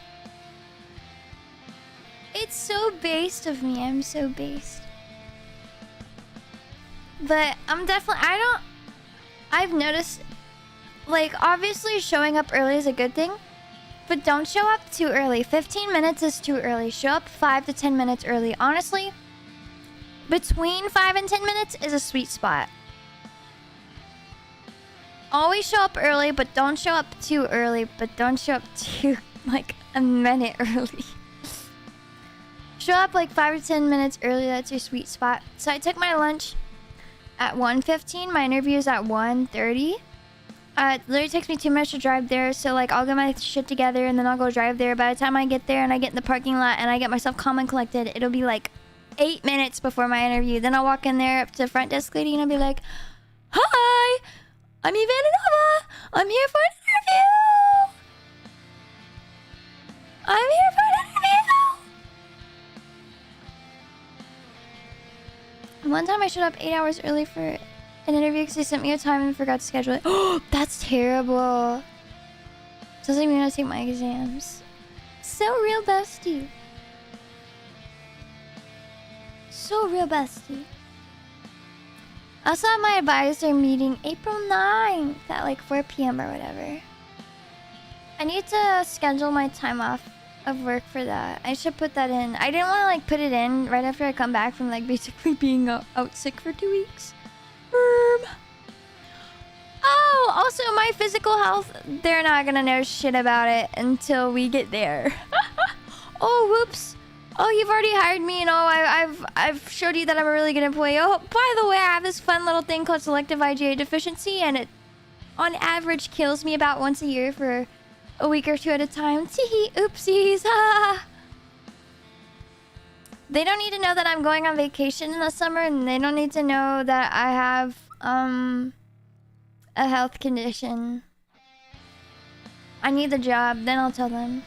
It's so based of me. I'm so based. But I'm definitely... I've noticed... Like, obviously showing up early is a good thing. But don't show up too early. 15 minutes is too early. Show up 5 to 10 minutes early. Honestly, between 5 and 10 minutes is a sweet spot. Always show up early, but don't show up too early. But don't show up too, like, a minute early. Show up like 5 to 10 minutes early. That's your sweet spot. So I took my lunch at 1:15. My interview is at 1:30. It literally takes me 2 minutes to drive there. So, like, I'll get my shit together and then I'll go drive there. By the time I get there and I get in the parking lot and I get myself calm and collected, it'll be like 8 minutes before my interview. Then I'll walk in there up to the front desk lady and I'll be like, hi, I'm Ananova. I'm here for an interview. I'm here for an interview. One time I showed up 8 hours early for an interview because they sent me a time and forgot to schedule it. Oh, that's terrible. Doesn't even want to take my exams. So real bestie. So real bestie. I saw my advisor meeting April 9th at like 4 p.m. or whatever. I need to schedule my time off of work for that. I should put that in. I didn't want to like put it in right after I come back from like basically being out sick for 2 weeks. Oh, also my physical health, they're not gonna know shit about it until we get there. Oh, whoops. Oh, you've already hired me and I've showed you that I'm a really good employee. Oh, by the way, I have this fun little thing called selective IgA deficiency, and it on average kills me about once a year for a week or two at a time. Teehee, oopsies. They don't need to know that I'm going on vacation in the summer, and they don't need to know that I have a health condition. I need the job, then I'll tell them.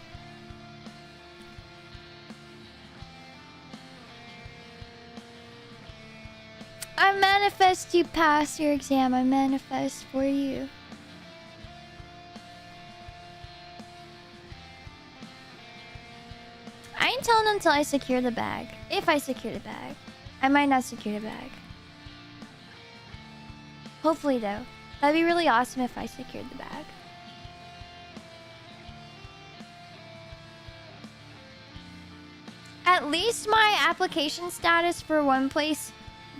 I manifest you pass your exam. I manifest for you. I ain't telling them until I secure the bag. If I secure the bag. I might not secure the bag. Hopefully though. That'd be really awesome if I secured the bag. At least my application status for one place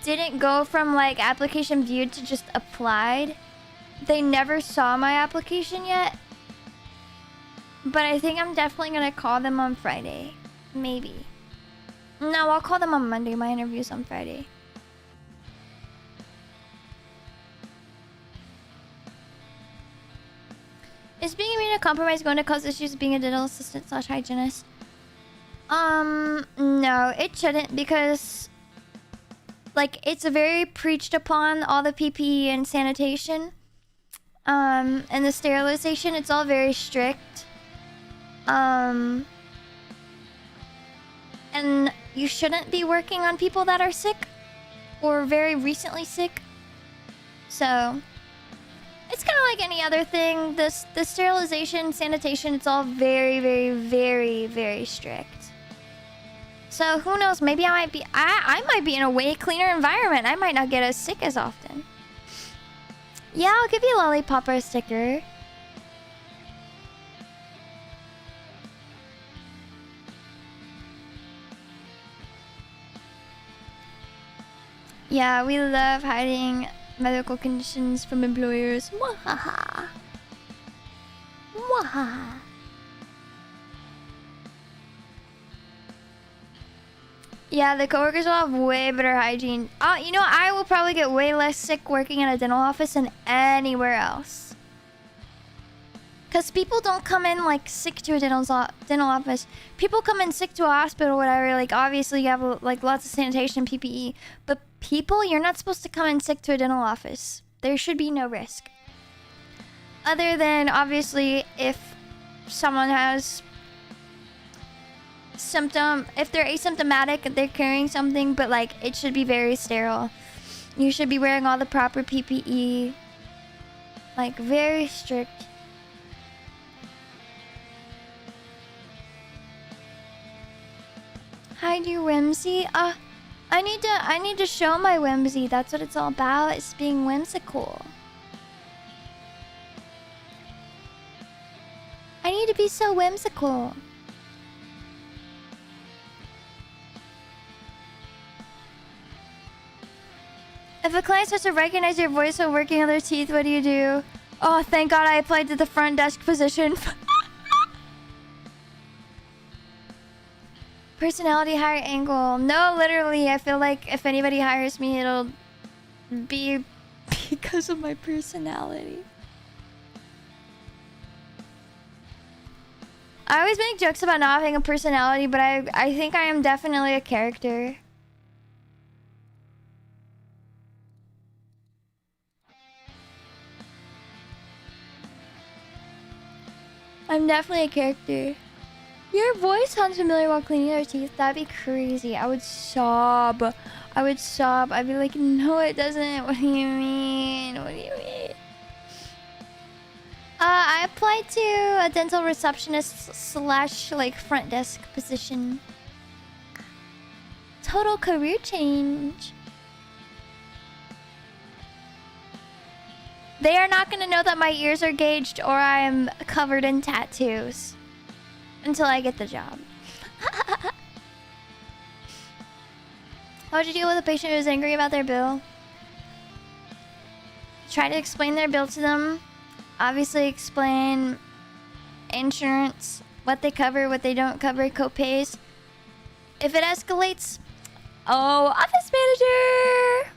didn't go from like application viewed to just applied. They never saw my application yet. But I think I'm definitely gonna call them on Friday. Maybe. No, I'll call them on Monday. My interview's on Friday. Is being immunocompromised going to cause issues with being a dental assistant / hygienist? No, it shouldn't, because like it's very preached upon, all the PPE and sanitation. And the sterilization, it's all very strict. And you shouldn't be working on people that are sick or very recently sick. So it's kind of like any other thing. The sterilization, sanitation, it's all very, very, very, very strict. So who knows? Maybe I might be in a way cleaner environment. I might not get as sick as often. Yeah, I'll give you a lollipop or a sticker. Yeah, we love hiding medical conditions from employers. Mwahaha. Mwahaha. Yeah, the coworkers will have way better hygiene. You know, I will probably get way less sick working in a dental office than anywhere else. Because people don't come in, like, sick to a dental office. People come in sick to a hospital, whatever. Like, obviously, you have, like, lots of sanitation, PPE. But people, you're not supposed to come in sick to a dental office. There should be no risk. Other than, obviously, if someone has if they're asymptomatic, they're carrying something, but, like, it should be very sterile. You should be wearing all the proper PPE. Like, very strict. Hide your whimsy? I need to show my whimsy. That's what it's all about. It's being whimsical. I need to be so whimsical. If a client starts to recognize your voice while working on their teeth, what do you do? Oh, thank God I applied to the front desk position. Personality, higher angle. No, literally, I feel like if anybody hires me, it'll be because of my personality. I always make jokes about not having a personality, but I think I am definitely a character. I'm definitely a character. Your voice sounds familiar while cleaning your teeth. That'd be crazy. I would sob. I would sob. I'd be like, no, it doesn't. What do you mean? What do you mean? I applied to a dental receptionist / like front desk position. Total career change. They are not gonna know that my ears are gauged or I'm covered in tattoos until I get the job. How would you deal with a patient who is angry about their bill? Try to explain their bill to them. Obviously explain insurance, what they cover, what they don't cover, co-pays. If it escalates, oh, office manager!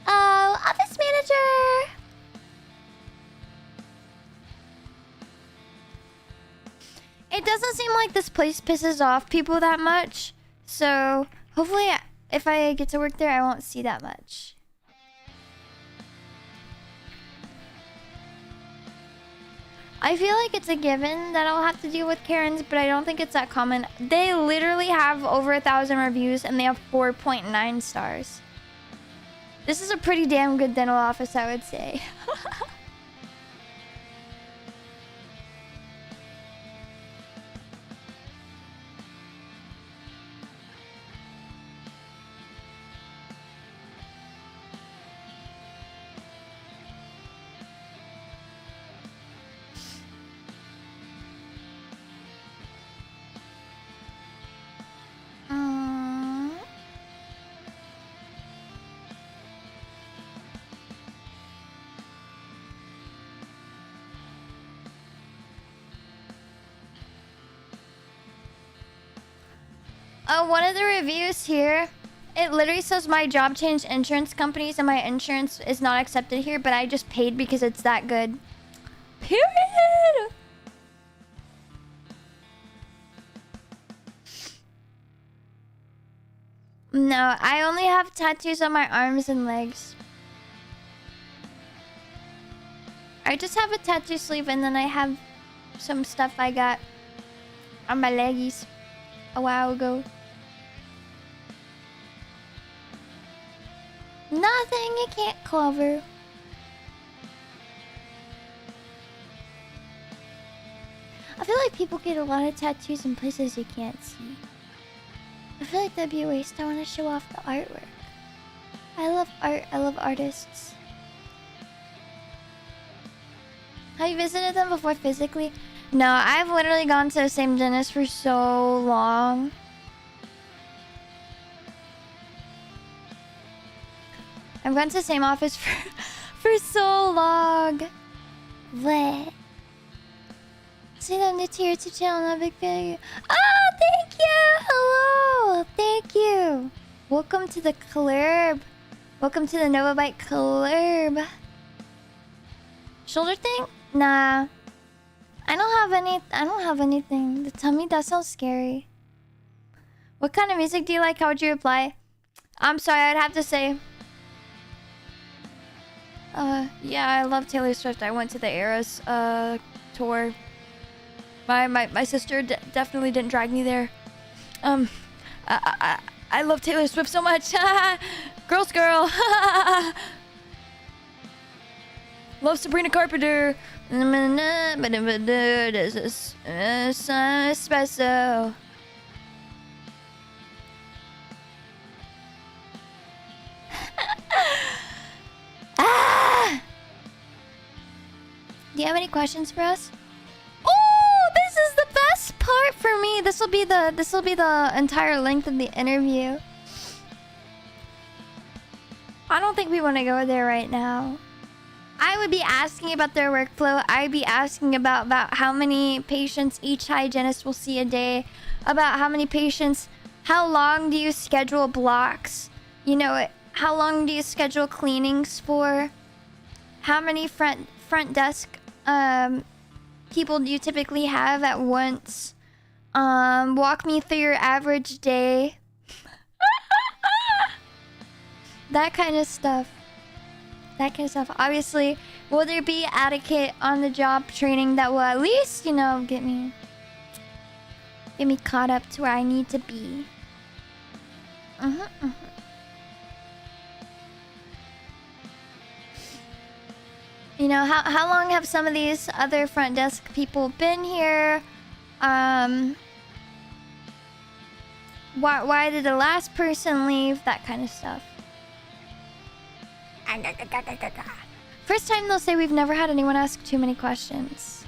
Oh, office manager! It doesn't seem like this place pisses off people that much. So, hopefully, if I get to work there, I won't see that much. I feel like it's a given that I'll have to deal with Karens, but I don't think it's that common. They literally have over 1,000 reviews and they have 4.9 stars. This is a pretty damn good dental office, I would say. One of the reviews here, it literally says my job changed insurance companies and my insurance is not accepted here, but I just paid because it's that good. Period! No, I only have tattoos on my arms and legs. I just have a tattoo sleeve and then I have some stuff I got on my leggies a while ago. Nothing you can't cover. I feel like people get a lot of tattoos in places you can't see. I feel like that'd be a waste. I want to show off the artwork. I love art. I love artists. Have you visited them before physically? No, I've literally gone to the same dentist for so long. I've gone to the same office for so long. What? See, I'm new to your YouTube channel. I'm a big fan of you. Oh, thank you. Hello. Thank you. Welcome to the club. Welcome to the Nova Bite club. Shoulder thing? Nah. I don't have anything. Tell me, that sounds scary. What kind of music do you like? How would you reply? I'm sorry, I'd have to say. Yeah, I love Taylor Swift. I went to the Eras tour. My sister definitely didn't drag me there. I love Taylor Swift so much. Girls girl. Love Sabrina Carpenter. This is espresso. Do you have any questions for us? Oh, this is the best part for me. This will be the entire length of the interview. I don't think we want to go there right now. I would be asking about their workflow. I'd be asking about how many patients each hygienist will see a day, about how many patients, how long do you schedule blocks, you know, how long do you schedule cleanings for, how many front desk people do you typically have at once, walk me through your average day. That kind of stuff. Obviously, will there be adequate on-the-job training that will at least, you know, get me caught up to where I need to be? You know, how long have some of these other front desk people been here? Why did the last person leave? That kind of stuff. First time they'll say we've never had anyone ask too many questions.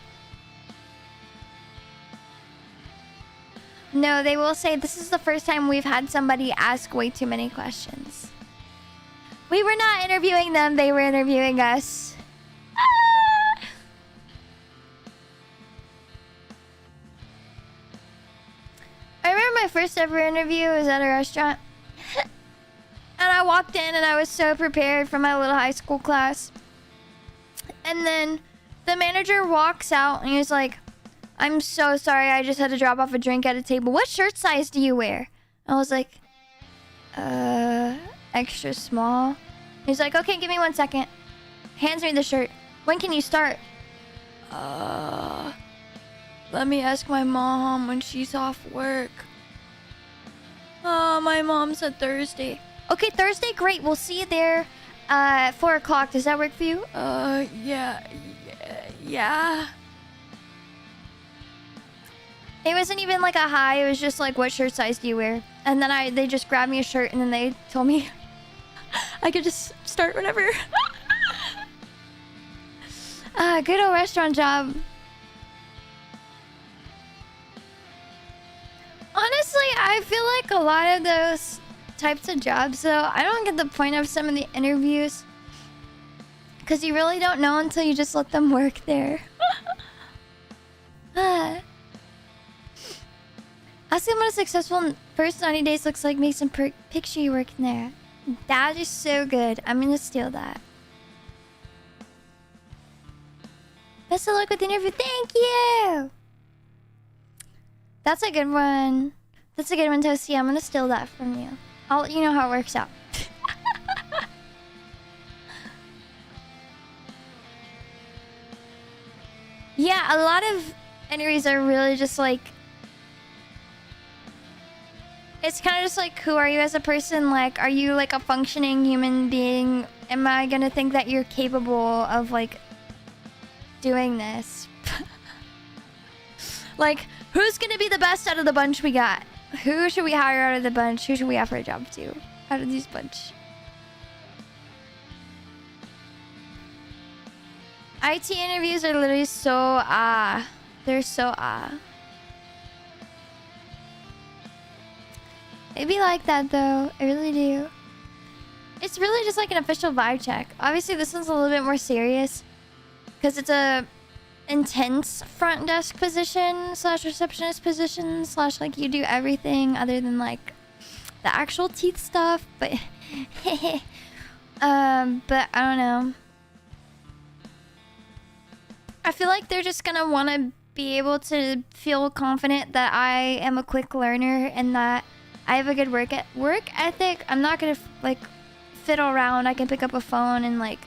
No, they will say this is the first time we've had somebody ask way too many questions. We were not interviewing them, they were interviewing us. I remember my first ever interview was at a restaurant. And I walked in and I was so prepared for my little high school class. And then the manager walks out and he's like, I'm so sorry, I just had to drop off a drink at a table. What shirt size do you wear? I was like, extra small. He's like, okay, give me 1 second. Hands me the shirt. When can you start? Let me ask my mom when she's off work. My mom said Thursday. Okay, Thursday, great. We'll see you there at 4 o'clock. Does that work for you? Yeah. It wasn't even like a hi. It was just like, what shirt size do you wear? And then they just grabbed me a shirt and then they told me I could just start whenever. Good old restaurant job. Honestly, I feel like a lot of those types of jobs, though, I don't get the point of some of the interviews. Because you really don't know until you just let them work there. Ask them what a successful first 90 days looks like. Make some picture you working there. That is so good. I'm gonna steal that. Best of luck with the interview. Thank you! That's a good one. That's a good one, Toasty. I'm gonna steal that from you. I'll let you know how it works out. Yeah, a lot of interviews are really just like... It's kind of just like, who are you as a person? Like, are you like a functioning human being? Am I gonna think that you're capable of like doing this? Like, who's gonna be the best out of the bunch we got? Who should we hire out of the bunch? Who should we offer a job to out of these bunch? IT interviews are literally so they're so It'd be like that though. I really do. It's really just like an official vibe check. Obviously this one's a little bit more serious because it's a intense front desk position / receptionist position / like you do everything other than like the actual teeth stuff, but but I don't know. I feel like they're just gonna want to be able to feel confident that I am a quick learner and that I have a good work ethic. I'm not gonna like fiddle around. I can pick up a phone and like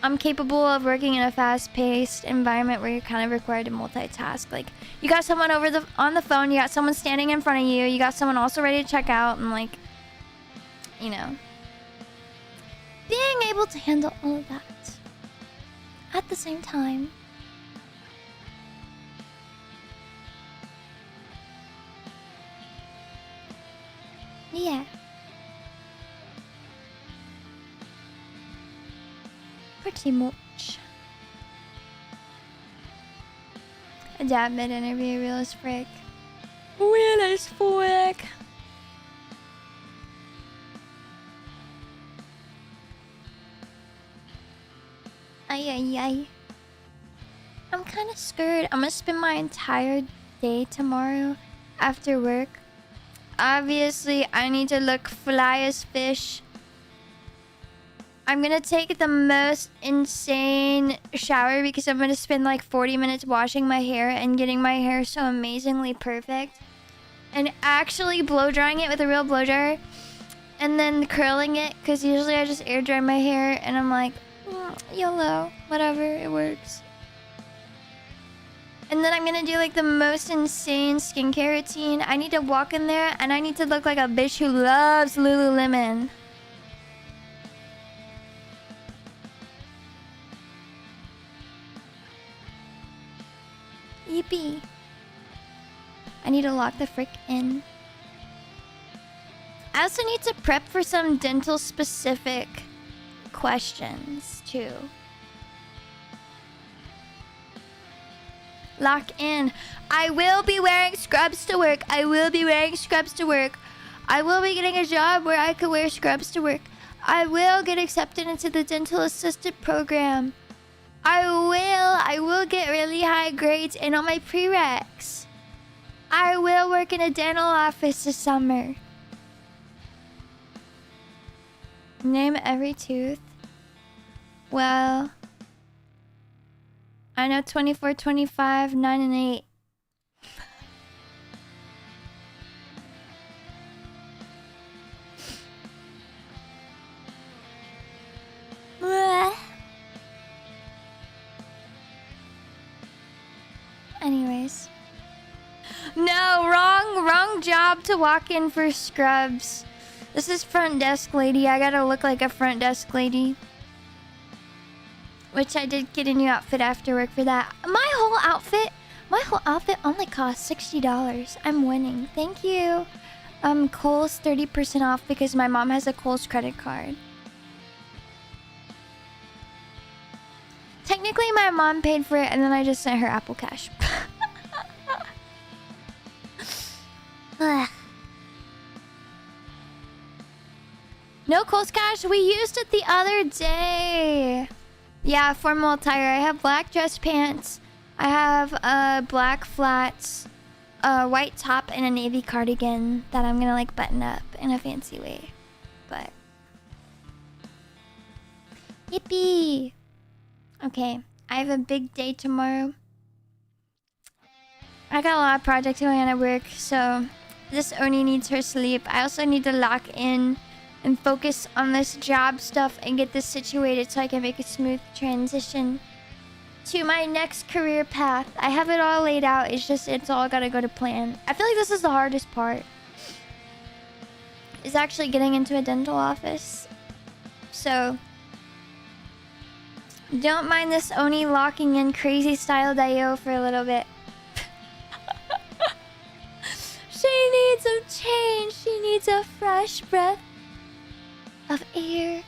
I'm capable of working in a fast-paced environment where you're kind of required to multitask. Like you got someone on the phone, you got someone standing in front of you, you got someone also ready to check out, and like, you know, being able to handle all of that at the same time. Yeah. Pretty much. A dad mid-interview, real as frick. Real as frick. Ay, ay, ay. I'm kind of scared. I'm gonna spend my entire day tomorrow after work. Obviously, I need to look fly as fish. I'm gonna take the most insane shower because I'm gonna spend like 40 minutes washing my hair and getting my hair so amazingly perfect. And actually blow drying it with a real blow dryer. And then curling it, because usually I just air dry my hair and I'm like, YOLO, whatever, it works. And then I'm gonna do like the most insane skincare routine. I need to walk in there and I need to look like a bitch who loves Lululemon. Yippee. I need to lock the frick in. I also need to prep for some dental specific questions too. Lock in. I will be wearing scrubs to work. I will be wearing scrubs to work. I will be getting a job where I could wear scrubs to work. I will get accepted into the dental assistant program. I will get really high grades in all my prereqs. I will work in a dental office this summer. Name every tooth. Well, I know 24, 25, 9, and 8. Anyways. No, wrong job to walk in for scrubs. This is front desk lady. I gotta look like a front desk lady. Which I did get a new outfit after work for that. My whole outfit only cost $60. I'm winning. Thank you. Kohl's 30% off because my mom has a Kohl's credit card. Technically, my mom paid for it and then I just sent her Apple Cash. No Kohl's Cash? We used it the other day. Yeah, formal attire. I have black dress pants. I have black flats, a white top, and a navy cardigan that I'm gonna like button up in a fancy way. But yippee! Okay, I have a big day tomorrow. I got a lot of projects going on at work, so this Oni needs her sleep. I also need to lock in and focus on this job stuff and get this situated so I can make a smooth transition to my next career path. I have it all laid out. It's all gotta go to plan. I feel like this is the hardest part. Is actually getting into a dental office. So don't mind this Oni locking in crazy style Dio for a little bit. She needs some change. She needs a fresh breath of air.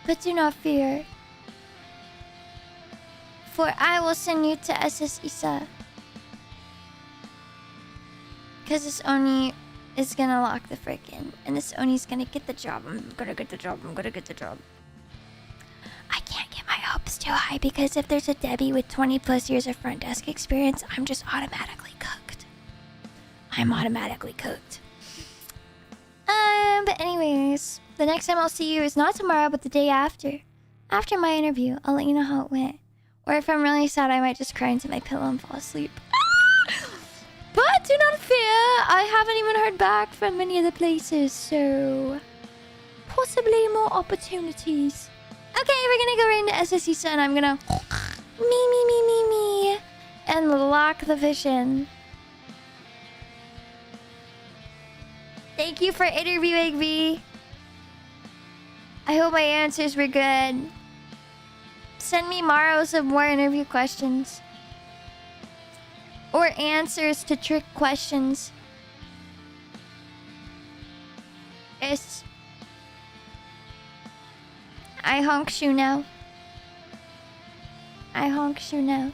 But do not fear, for I will send you to SS Isa. Because this Oni is gonna lock the frick in. And this Oni's gonna get the job. I'm gonna get the job. I can't get my hopes too high because if there's a Debbie with 20 plus years of front desk experience, I'm just automatically cooked. I'm automatically cooked. But anyways, the next time I'll see you is not tomorrow, but the day after. After my interview, I'll let you know how it went. Or if I'm really sad, I might just cry into my pillow and fall asleep. But do not fear, I haven't even heard back from many of the places, so possibly more opportunities. Okay, we're gonna go right into SSC and I'm gonna me and lock the fish in. Thank you for interviewing me. I hope my answers were good. Send me Morrow some more interview questions. Or answers to trick questions. Yes. I honk you now. I honk you now.